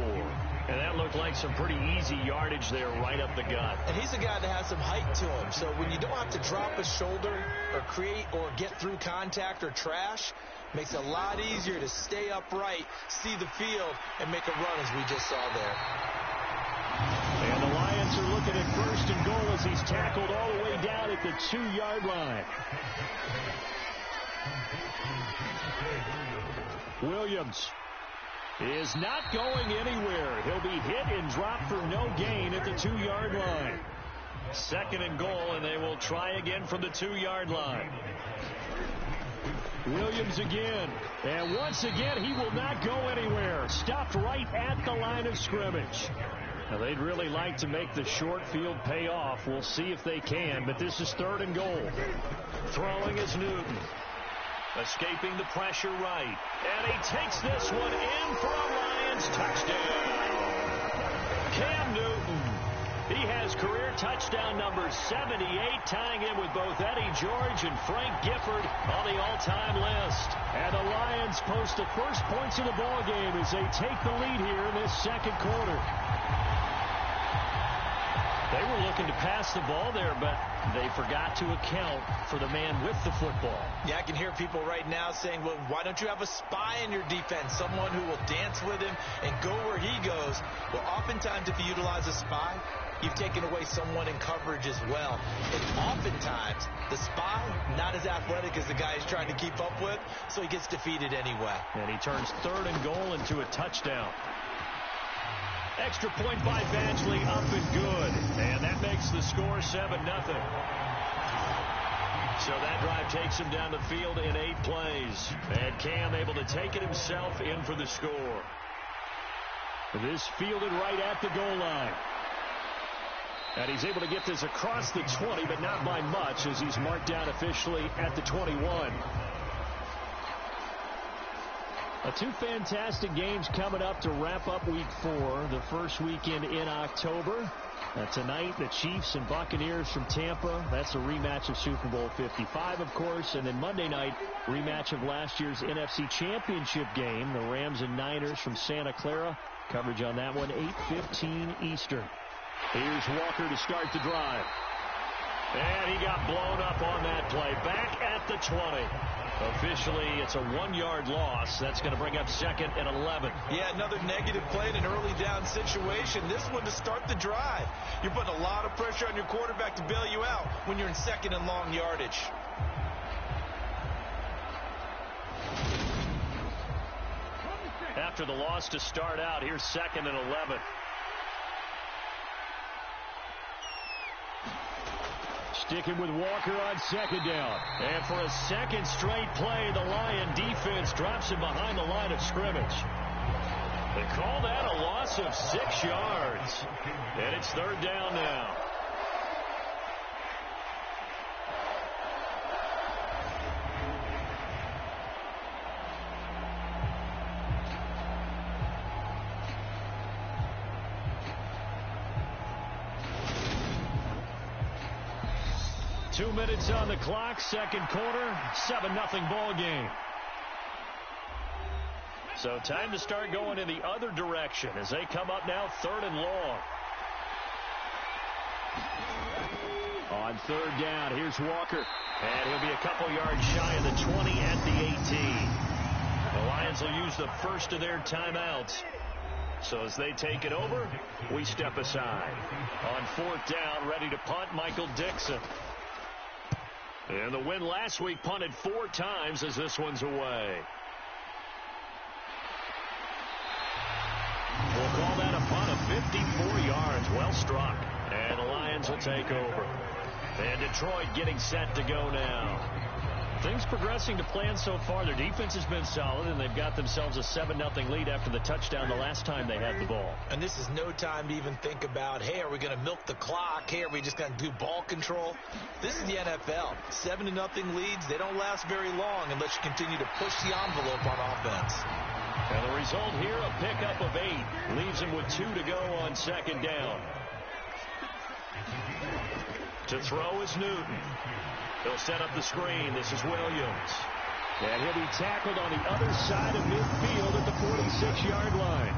And that looked like some pretty easy yardage there right up the gut. And he's a guy that has some height to him. So when you don't have to drop a shoulder or create or get through contact or trash, makes it a lot easier to stay upright, see the field, and make a run as we just saw there. And the Lions are looking at 1st and goal as he's tackled all the way down at the 2-yard line. Williams is not going anywhere. He'll be hit and dropped for no gain at the 2-yard line. 2nd and goal, and they will try again from the 2-yard line. Williams again. And once again, he will not go anywhere. Stopped right at the line of scrimmage. Now, they'd really like to make the short field pay off. We'll see if they can, but this is 3rd and goal. Throwing is Newton. Escaping the pressure right. And he takes this one in for a Lions touchdown. Cam Newton. He has career touchdown number 78, tying in with both Eddie George and Frank Gifford on the all-time list. And the Lions post the first points of the ball game as they take the lead here in this 2nd quarter. They were looking to pass the ball there, but they forgot to account for the man with the football. Yeah, I can hear people right now saying, well, why don't you have a spy in your defense, someone who will dance with him and go where he goes? Well, oftentimes if you utilize a spy, you've taken away someone in coverage as well. And oftentimes, the spy, not as athletic as the guy he's trying to keep up with, so he gets defeated anyway. And he turns 3rd and goal into a touchdown. Extra point by Badgley, up and good. And that makes the score 7-0. So that drive takes him down the field in 8 plays. And Cam able to take it himself in for the score. This fielded right at the goal line. And he's able to get this across the 20, but not by much as he's marked down officially at the 21. 2 fantastic games coming up to wrap up Week 4, the first weekend in October. Tonight, the Chiefs and Buccaneers from Tampa. That's a rematch of Super Bowl 55, of course. And then Monday night, rematch of last year's NFC Championship game, the Rams and Niners from Santa Clara. Coverage on that one, 8:15 Eastern. Here's Walker to start the drive. And he got blown up on that play. Back at the 20. Officially, it's a 1-yard loss. That's going to bring up 2nd and 11. Yeah, another negative play in an early down situation. This one to start the drive. You're putting a lot of pressure on your quarterback to bail you out when you're in 2nd and long yardage. After the loss to start out, here's 2nd and 11. Sticking with Walker on 2nd down. And for a 2nd straight play, the Lion defense drops him behind the line of scrimmage. They call that a loss of 6 yards. And it's 3rd down now. Two minutes on the clock, 2nd quarter, 7-0 ball game. So time to start going in the other direction as they come up now 3rd and long. On 3rd down, here's Walker. And he'll be a couple yards shy of the 20 at the 18. The Lions will use the first of their timeouts. So as they take it over, we step aside. On 4th down, ready to punt, Michael Dixon. And the win last week punted 4 times as this one's away. We'll call that a punt of 54 yards. Well struck. And the Lions will take over. And Detroit getting set to go now. Things progressing to plan so far. Their defense has been solid, and they've got themselves a 7-0 lead after the touchdown the last time they had the ball. And this is no time to even think about, hey, are we going to milk the clock? Hey, are we just going to do ball control? This is the NFL. 7-0 leads, they don't last very long unless you continue to push the envelope on offense. And the result here, a pickup of 8, leaves them with with 2 to go on second down. To throw is Newton. He'll set up the screen. This is Williams. And he'll be tackled on the other side of midfield at the 46-yard line.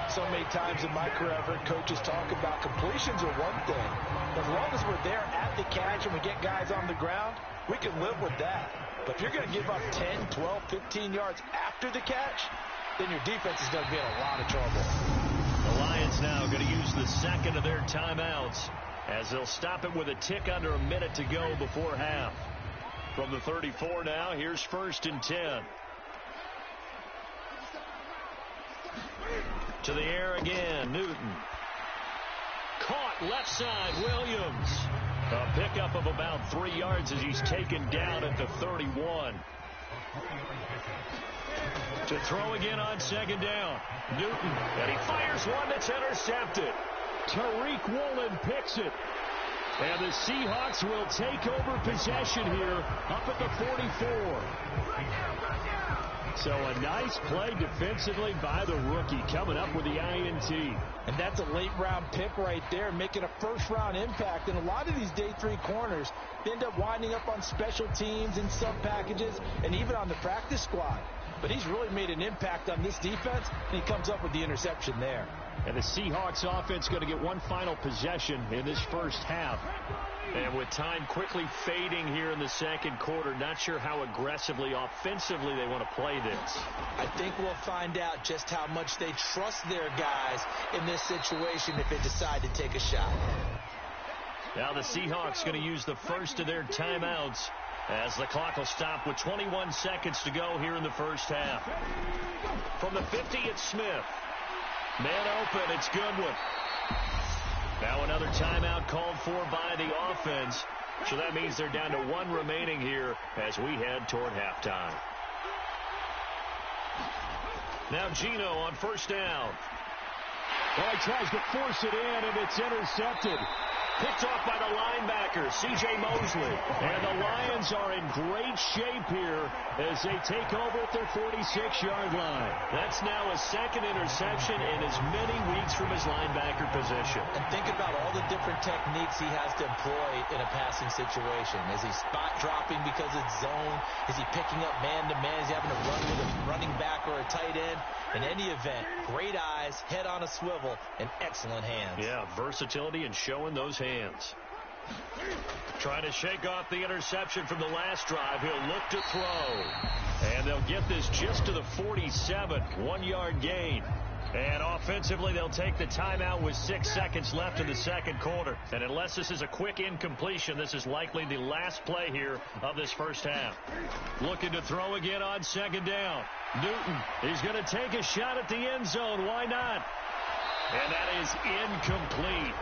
So many times in my career, I've heard coaches talk about completions are one thing. As long as we're there at the catch and we get guys on the ground, we can live with that. But if you're going to give up 10, 12, 15 yards after the catch, then your defense is going to be in a lot of trouble. The Lions now going to use the second of their timeouts as they'll stop it with a tick under a minute to go before half. From the 34 now, here's 1st and 10. To the air again, Newton. Caught left side, Williams. A pickup of about 3 yards as he's taken down at the 31. To throw again on second down, Newton. And he fires one that's intercepted. Tariq Woolen picks it. And the Seahawks will take over possession here up at the 44. So a nice play defensively by the rookie coming up with the INT. And that's a late-round pick right there, making a first-round impact. And a lot of these day 3 corners end up winding up on special teams and sub packages and even on the practice squad. But he's really made an impact on this defense, and he comes up with the interception there. And the Seahawks offense going to get one final possession in this first half. And with time quickly fading here in the second quarter, not sure how aggressively, offensively they want to play this. I think we'll find out just how much they trust their guys in this situation if they decide to take a shot. Now the Seahawks going to use the first of their timeouts as the clock will stop with 21 seconds to go here in the first half. From the 50, it's Smith. Man open, it's Goodwin. Now another timeout called for by the offense. So that means they're down to 1 remaining here as we head toward halftime. Now Gino on first down. Well, he tries to force it in, and it's intercepted. Picked off by the linebacker, C.J. Mosley. And the Lions are in great shape here as they take over at their 46-yard line. That's now a second interception in as many weeks from his linebacker position. And think about all the different techniques he has to employ in a passing situation. Is he spot dropping because it's zone? Is he picking up man-to-man? Is he having to run with a running back or a tight end? In any event, great eyes, head on a swivel, and excellent hands. Yeah, versatility and showing those hands. Trying to shake off the interception from the last drive. He'll look to throw. And they'll get this just to the 47. 1-yard gain. And offensively, they'll take the timeout with 6 seconds left in the second quarter. And unless this is a quick incompletion, this is likely the last play here of this first half. Looking to throw again on second down. Newton, he's going to take a shot at the end zone. Why not? And that is incomplete.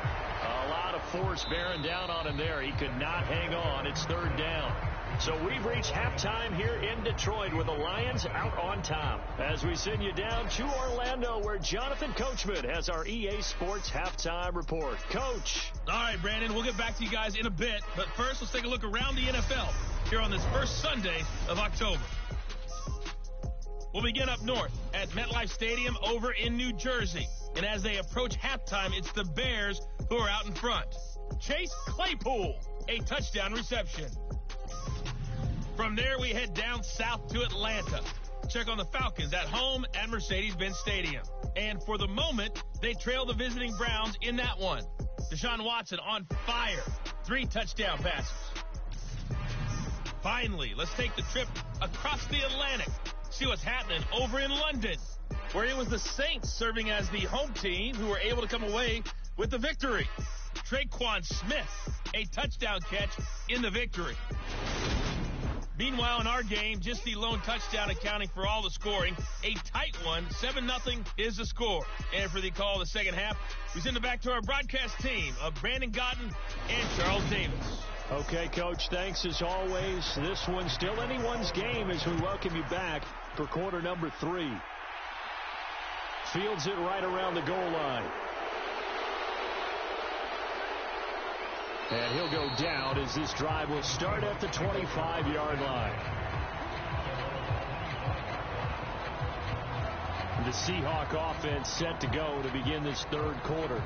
A lot of force bearing down on him there. He could not hang on. It's third down. So we've reached halftime here in Detroit with the Lions out on top. As we send you down to Orlando where Jonathan Coachman has our EA Sports halftime report. Coach. All right, Brandon, we'll get back to you guys in a bit. But first, let's take a look around the NFL here on this first Sunday of October. We'll begin up north at MetLife Stadium over in New Jersey. And as they approach halftime, it's the Bears who are out in front. Chase Claypool, a touchdown reception. From there, we head down south to Atlanta. Check on the Falcons at home at Mercedes-Benz Stadium. And for the moment, they trail the visiting Browns in that one. Deshaun Watson on fire. 3 touchdown passes. Finally, let's take the trip across the Atlantic. See what's happening over in London, where it was the Saints serving as the home team who were able to come away with the victory. Traquan Smith, a touchdown catch in the victory. Meanwhile, in our game, just the lone touchdown accounting for all the scoring. A tight one, 7-0 is the score. And for the call of the second half, we send it back to our broadcast team of Brandon Godden and Charles Davis. Okay, Coach, thanks as always. This one's still anyone's game as we welcome you back for quarter number 3. Fields it right around the goal line. And he'll go down as this drive will start at the 25-yard line. The Seahawk offense set to go to begin this third quarter.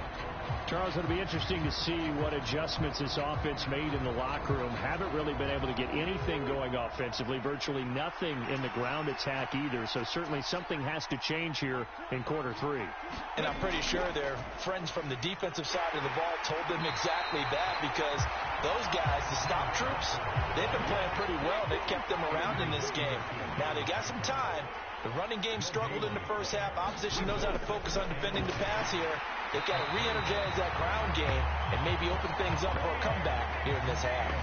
Charles, it'll be interesting to see what adjustments this offense made in the locker room. Haven't really been able to get anything going offensively, virtually nothing in the ground attack either. So certainly something has to change here in quarter three. And I'm pretty sure their friends from the defensive side of the ball told them exactly that, because those guys, the stop troops, they've been playing pretty well. They've kept them around in this game. Now they got some time. The running game struggled in the first half. Opposition knows how to focus on defending the pass here. They've got to re-energize that ground game and maybe open things up for a comeback here in this half.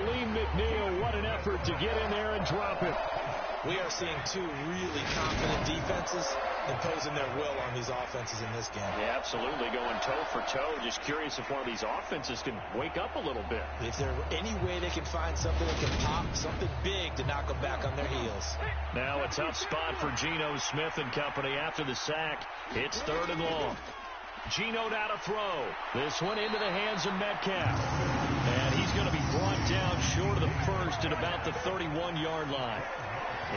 Lee McNeil, what an effort to get in there and drop it. We are seeing two really confident defenses imposing their will on these offenses in this game. Yeah, absolutely, going toe for toe. Just curious if one of these offenses can wake up a little bit. If there any way they can find something that can pop, something big to knock them back on their heels. Now a tough spot for Geno Smith and company after the sack. It's 3rd and long. Geno now to throw. This one into the hands of Metcalf. And he's going to be brought down short of the first at about the 31-yard line.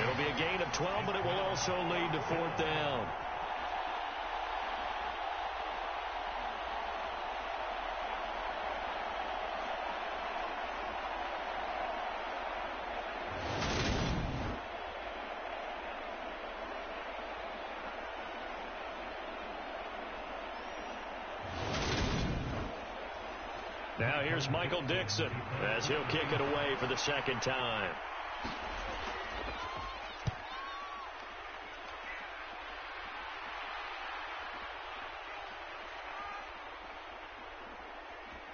It'll be a gain of 12, but it will also lead to 4th down. Now here's Michael Dixon as he'll kick it away for the second time.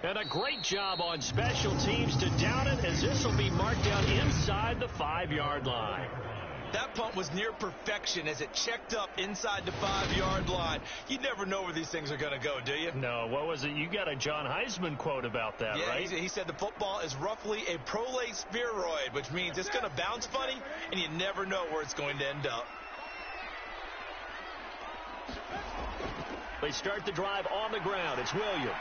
And a great job on special teams to down it, as this will be marked down inside the 5-yard line. That punt was near perfection as it checked up inside the 5-yard line. You never know where these things are going to go, do you? No, what was it? You got a John Heisman quote about that, right? He said the football is roughly a prolate spheroid, which means it's going to bounce funny, and you never know where it's going to end up. They start the drive on the ground. It's Williams.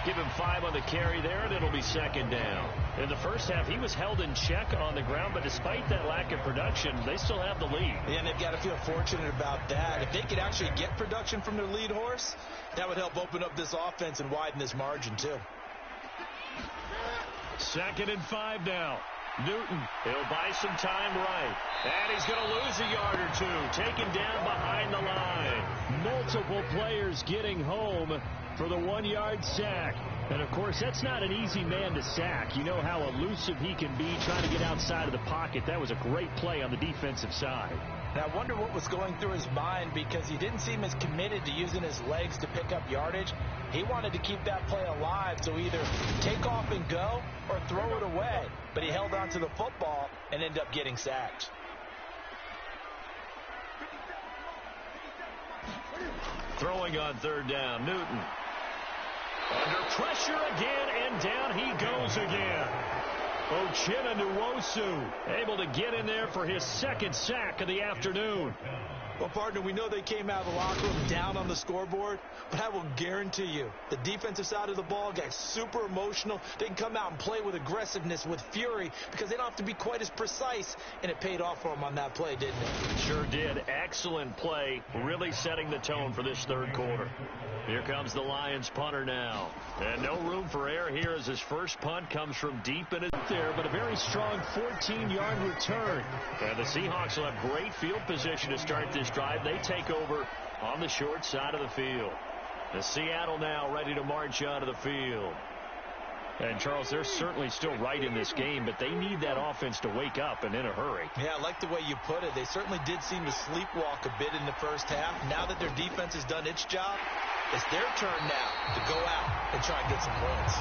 Give him 5 on the carry there, and it'll be 2nd down. In the first half, he was held in check on the ground, but despite that lack of production, they still have the lead. Yeah, and they've got to feel fortunate about that. If they could actually get production from their lead horse, that would help open up this offense and widen this margin, too. 2nd and 5 now. Newton, he'll buy some time right. And he's going to lose a yard or two. Taken down behind the line. Multiple players getting home for the 1-yard sack. And, of course, that's not an easy man to sack. You know how elusive he can be trying to get outside of the pocket. That was a great play on the defensive side. Now, I wonder what was going through his mind, because he didn't seem as committed to using his legs to pick up yardage. He wanted to keep that play alive, so either take off and go or throw it away. But he held on to the football and ended up getting sacked. Throwing on 3rd down, Newton. Under pressure again, and down he goes again. Uchenna Nwosu able to get in there for his 2nd sack of the afternoon. Well, partner, we know they came out of the locker room down on the scoreboard, but I will guarantee you the defensive side of the ball got super emotional. They can come out and play with aggressiveness, with fury, because they don't have to be quite as precise, and it paid off for them on that play, didn't it? Sure did. Excellent play, really setting the tone for this 3rd quarter. Here comes the Lions punter now. And no room for error here as his first punt comes from deep in it there, but a very strong 14-yard return. And the Seahawks will have great field position to start this drive. They take over on the short side of the field. The Seattle now ready to march out of the field. And, Charles, they're certainly still right in this game, but they need that offense to wake up and in a hurry. Yeah, I like the way you put it. They certainly did seem to sleepwalk a bit in the first half. Now that their defense has done its job, it's their turn now to go out and try and get some points.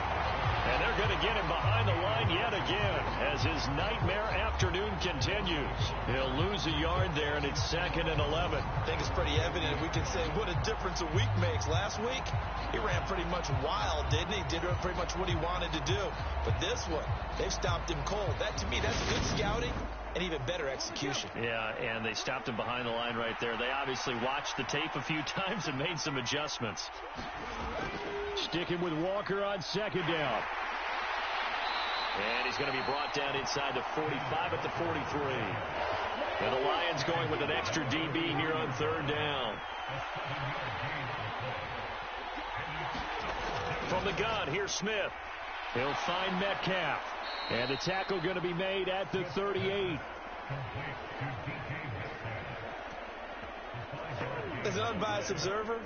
And they're going to get him behind the line yet again as his nightmare afternoon continues. He'll lose a yard there, and it's 2nd and 11. I think it's pretty evident. We can say what a difference a week makes. Last week, he ran pretty much wild, didn't he? Did pretty much what he wanted to do. But this one, they've stopped him cold. That, to me, that's good scouting and even better execution. Yeah, and they stopped him behind the line right there. They obviously watched the tape a few times and made some adjustments. Sticking with Walker on 2nd down. And he's going to be brought down inside the 45 at the 43. And the Lions going with an extra DB here on third down. From the gun, here's Smith. He'll find Metcalf. And the tackle going to be made at the 38. As an unbiased observer,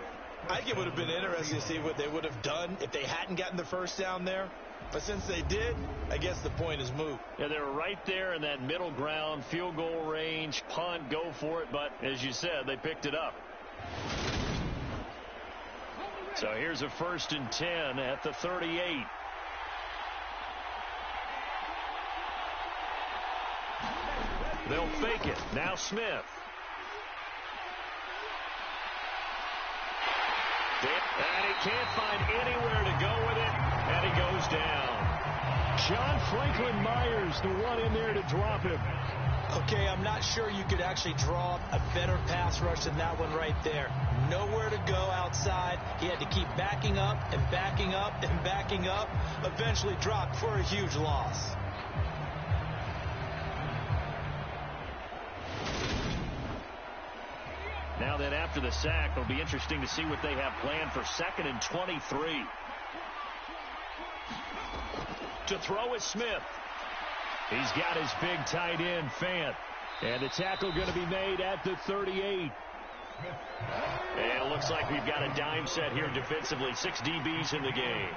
I think it would have been interesting to see what they would have done if they hadn't gotten the first down there. But since they did, I guess the point is moot. Yeah, they were right there in that middle ground, field goal range, punt, go for it. But as you said, they picked it up. So here's a 1st and 10 at the 38. They'll fake it. Now Smith. And he can't find anywhere to go with it, and he goes down. John Franklin Myers, the one in there to drop him. Okay, I'm not sure you could actually draw a better pass rush than that one right there. Nowhere to go outside. He had to keep backing up and backing up and backing up. Eventually dropped for a huge loss. Now then, after the sack, it'll be interesting to see what they have planned for 2nd and 23. To throw is Smith. He's got his big tight end, Fant. And the tackle going to be made at the 38. And it looks like we've got a dime set here defensively. 6 DBs in the game.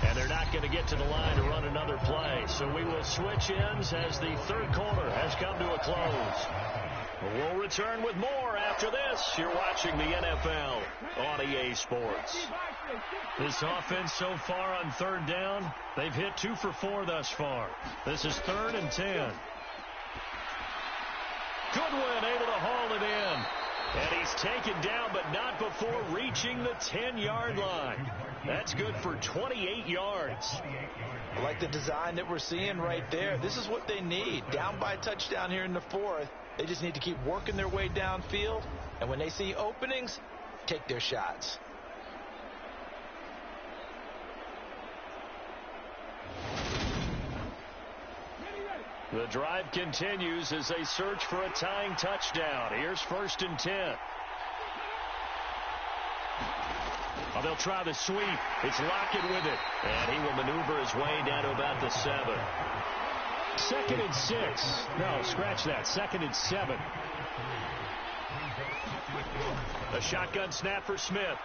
And they're not going to get to the line to run another play. So we will switch ends as the third quarter has come to a close. We'll return with more after this. You're watching the NFL on EA Sports. This offense so far on third down, they've hit 2 for 4 thus far. This is 3rd and 10. Goodwin able to haul it in. And he's taken down, but not before reaching the 10-yard line. That's good for 28 yards. I like the design that we're seeing right there. This is what they need. Down by a touchdown here in the 4th. They just need to keep working their way downfield. And when they see openings, take their shots. The drive continues as they search for a tying touchdown. Here's 1st and 10. Oh, they'll try the sweep. It's Lockett with it. And he will maneuver his way down to about the 7. 2nd and 6. No, scratch that. 2nd and 7. A shotgun snap for Smith.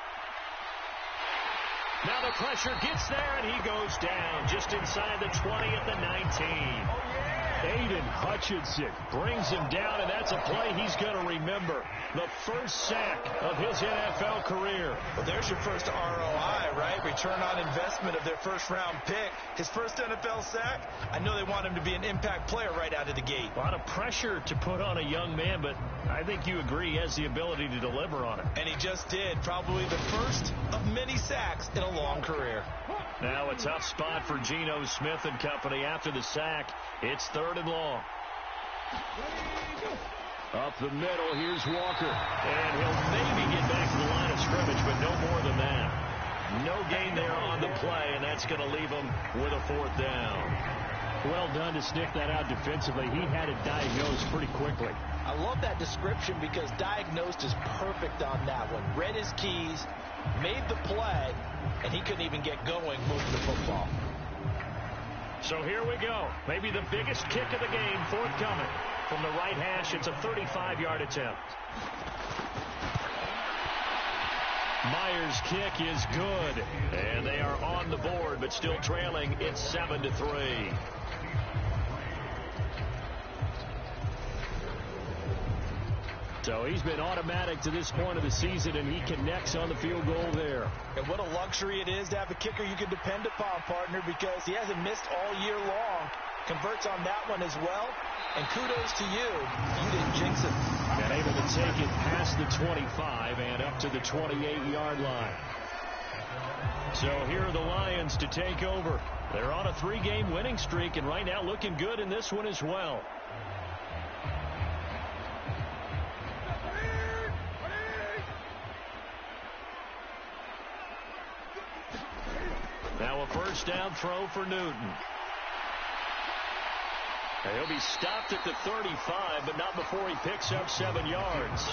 Now the pressure gets there, and he goes down just inside the 20 at the 19. Aiden Hutchinson brings him down, and that's a play he's going to remember. The first sack of his NFL career. Well, there's your first ROI, right? Return on investment of their first-round pick. His first NFL sack, I know they want him to be an impact player right out of the gate. A lot of pressure to put on a young man, but I think you agree he has the ability to deliver on it. And he just did. Probably the first of many sacks in a long career. Now a tough spot for Geno Smith and company after the sack. It's 3rd and long. Up the middle, here's Walker. And he'll maybe get back to the line of scrimmage, but no more than that. No gain there on the play, and that's going to leave him with a 4th down. Well done to stick that out defensively. He had it diagnosed pretty quickly. I love that description because diagnosed is perfect on that one. Read his keys, made the play, and he couldn't even get going moving the football. So here we go. Maybe the biggest kick of the game forthcoming. From the right hash, it's a 35-yard attempt. Myers' kick is good. And they are on the board, but still trailing. It's 7-3. So he's been automatic to this point of the season, and he connects on the field goal there. And what a luxury it is to have a kicker you can depend upon, partner, because he hasn't missed all year long. Converts on that one as well. And kudos to you. You didn't jinx him. And able to take it past the 25 and up to the 28-yard line. So here are the Lions to take over. They're on a 3-game winning streak, and right now looking good in this one as well. Now a first down throw for Newton. And he'll be stopped at the 35, but not before he picks up 7 yards.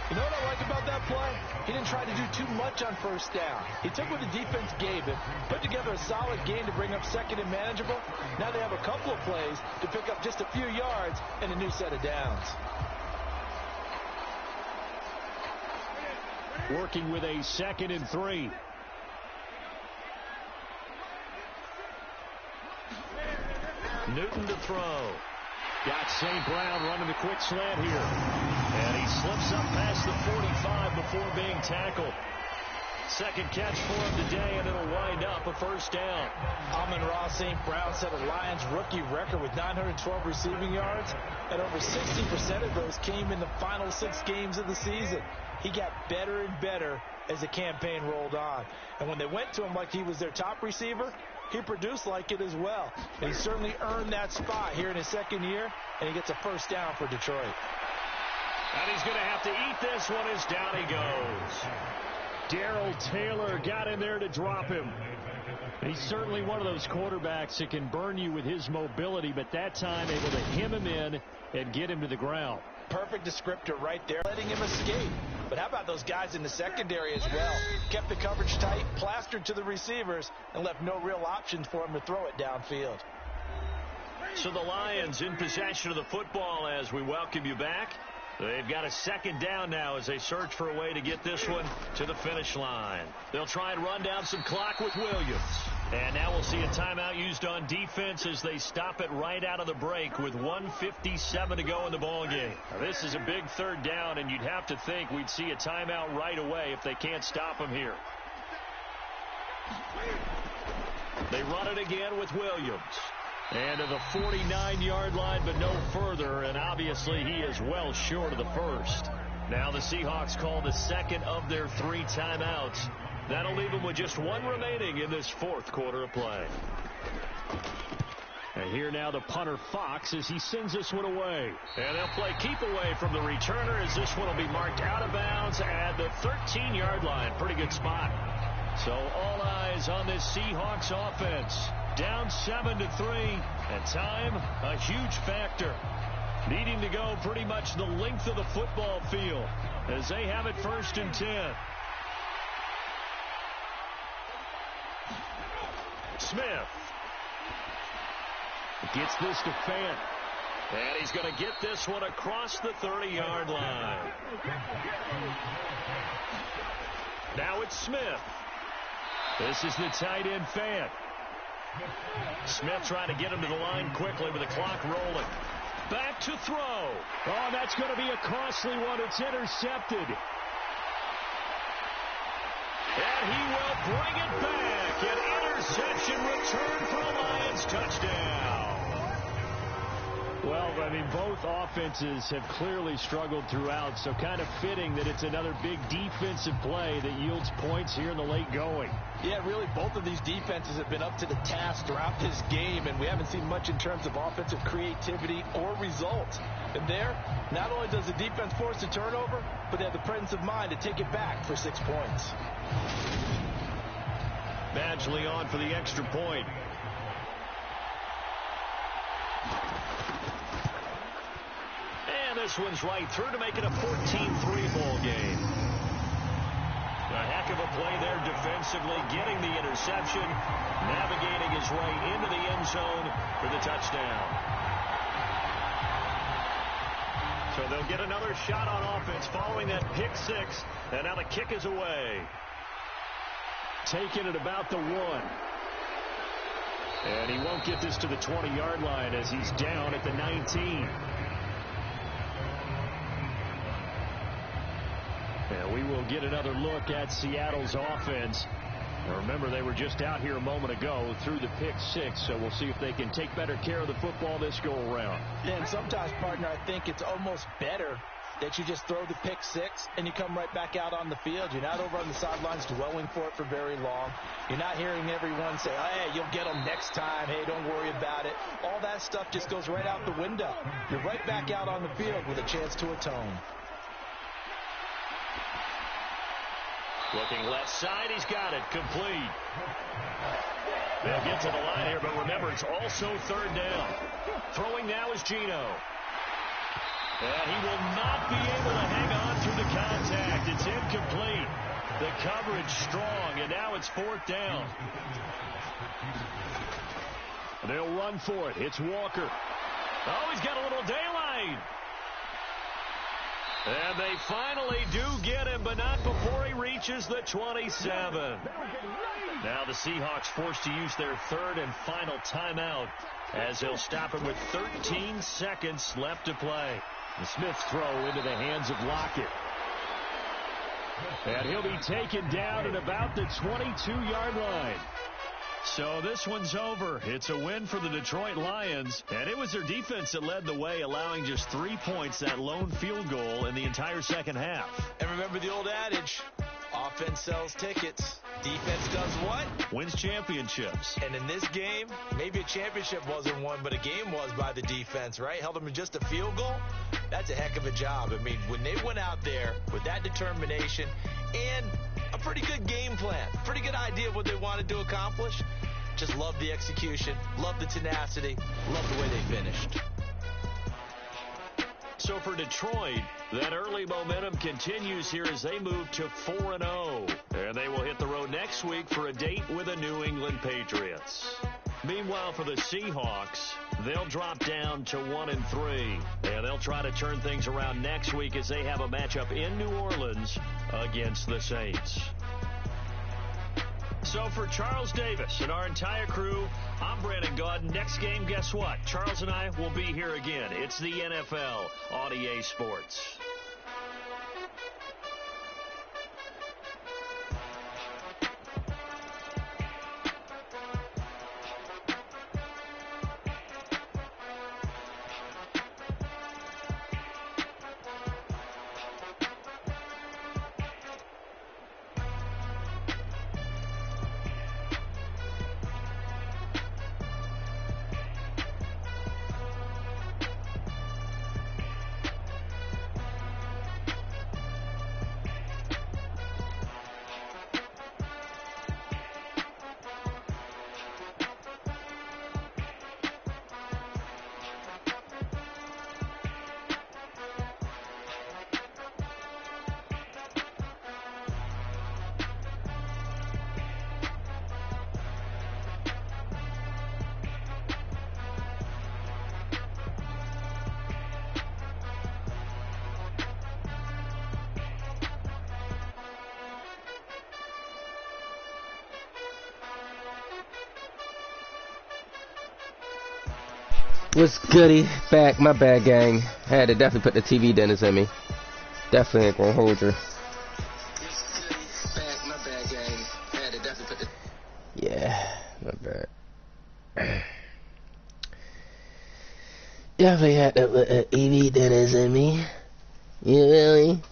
You know what I like about that play? He didn't try to do too much on first down. He took what the defense gave him, put together a solid game to bring up second and manageable. Now they have a couple of plays to pick up just a few yards and a new set of downs. Working with a 2nd and 3. Newton to throw. Got St. Brown running the quick slant here. And he slips up past the 45 before being tackled. Second catch for him today, and it'll wind up a first down. Amon-Ra St. Brown set a Lions rookie record with 912 receiving yards, and over 60% of those came in the final 6 games of the season. He got better and better as the campaign rolled on. And when they went to him like he was their top receiver, he produced like it as well. And he certainly earned that spot here in his 2nd year, and he gets a first down for Detroit. And he's going to have to eat this one as down he goes. Darrell Taylor got in there to drop him. He's certainly one of those quarterbacks that can burn you with his mobility, but that time able to hem him in and get him to the ground. Perfect descriptor right there, letting him escape. But how about those guys in the secondary as well? Kept the coverage tight, plastered to the receivers, and left no real options for him to throw it downfield. So the Lions in possession of the football as we welcome you back. They've got a 2nd down now as they search for a way to get this one to the finish line. They'll try and run down some clock with Williams. And now we'll see a timeout used on defense as they stop it right out of the break with 1:57 to go in the ballgame. This is a big 3rd down, and you'd have to think we'd see a timeout right away if they can't stop him here. They run it again with Williams. And to the 49-yard line, but no further, and obviously he is well short of the first. Now the Seahawks call the 2nd of their 3 timeouts. That'll leave them with just 1 remaining in this 4th quarter of play. And here now the punter Fox as he sends this one away. And they'll play keep away from the returner as this one will be marked out of bounds at the 13-yard line. Pretty good spot. So all eyes on this Seahawks offense. Down 7-3, and time a huge factor. Needing to go pretty much the length of the football field as they have it 1st and 10. Smith gets this to Fant, and he's going to get this one across the 30-yard line. Now it's Smith. This is the tight end Fant. Smith trying to get him to the line quickly with the clock rolling. Back to throw. Oh, that's going to be a costly one. It's intercepted. And he will bring it back. An interception return for a Lions touchdown. Well, I mean, both offenses have clearly struggled throughout, so kind of fitting that it's another big defensive play that yields points here in the late going. Yeah, really, both of these defenses have been up to the task throughout this game, and we haven't seen much in terms of offensive creativity or results. And there, not only does the defense force a turnover, but they have the presence of mind to take it back for 6 points. Badgley on for the extra point. And this one's right through to make it a 14-3 ball game. A heck of a play there defensively, getting the interception, navigating his way into the end zone for the touchdown. So they'll get another shot on offense following that pick 6, and now the kick is away. Taken at about the 1. And he won't get this to the 20-yard line as he's down at the 19. And we will get another look at Seattle's offense. Now remember, they were just out here a moment ago through the pick 6, so we'll see if they can take better care of the football this go-around. Yeah, and sometimes, partner, I think it's almost better that you just throw the pick 6 and you come right back out on the field. You're not over on the sidelines dwelling for it for very long. You're not hearing everyone say, hey, you'll get them next time. Hey, don't worry about it. All that stuff just goes right out the window. You're right back out on the field with a chance to atone. Looking left side, he's got it. Complete. They'll get to the line here, but remember, it's also 3rd down. Throwing now is Geno. And he will not be able to hang on through the contact. It's incomplete. The coverage strong, and now it's 4th down. They'll run for it. It's Walker. Oh, he's got a little daylight. And they finally do get him, but not before he reaches the 27. Now the Seahawks forced to use their 3rd and final timeout as they'll stop him with 13 seconds left to play. The Smith throw into the hands of Lockett. And he'll be taken down at about the 22-yard line. So this one's over. It's a win for the Detroit Lions, and it was their defense that led the way, allowing just 3 points, that lone field goal in the entire second half. And remember the old adage, offense sells tickets. Defense does what? Wins championships. And in this game, maybe a championship wasn't won, but a game was by the defense, right? Held them to just a field goal. That's a heck of a job. I mean, when they went out there with that determination and a pretty good game plan, pretty good idea of what they wanted to accomplish, just love the execution, love the tenacity, love the way they finished. So for Detroit, that early momentum continues here as they move to 4-0. And they will hit the road next week for a date with the New England Patriots. Meanwhile, for the Seahawks, they'll drop down to 1-3. And they'll try to turn things around next week as they have a matchup in New Orleans against the Saints. So for Charles Davis and our entire crew, I'm Brandon Gaudin. Next game, guess what? Charles and I will be here again. It's the NFL on EA Sports. What's goody? Back, my bad, gang. Had to definitely put the TV dinners in me. Definitely ain't gonna hold you. Back, my bad, gang. Had to definitely put the... Yeah, my bad. Definitely had to put the TV dinners in me. You really?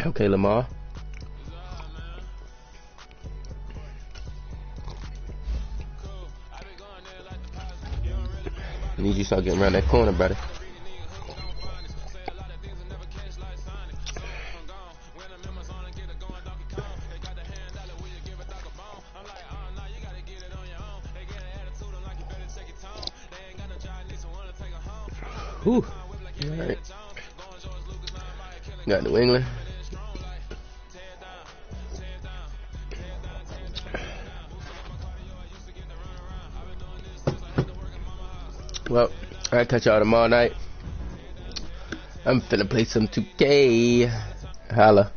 Okay, Lamar. I need you to start getting around that corner, brother. Whew. All right. Got New England. Well, I'll catch y'all tomorrow night. I'm finna play some 2K. Holla.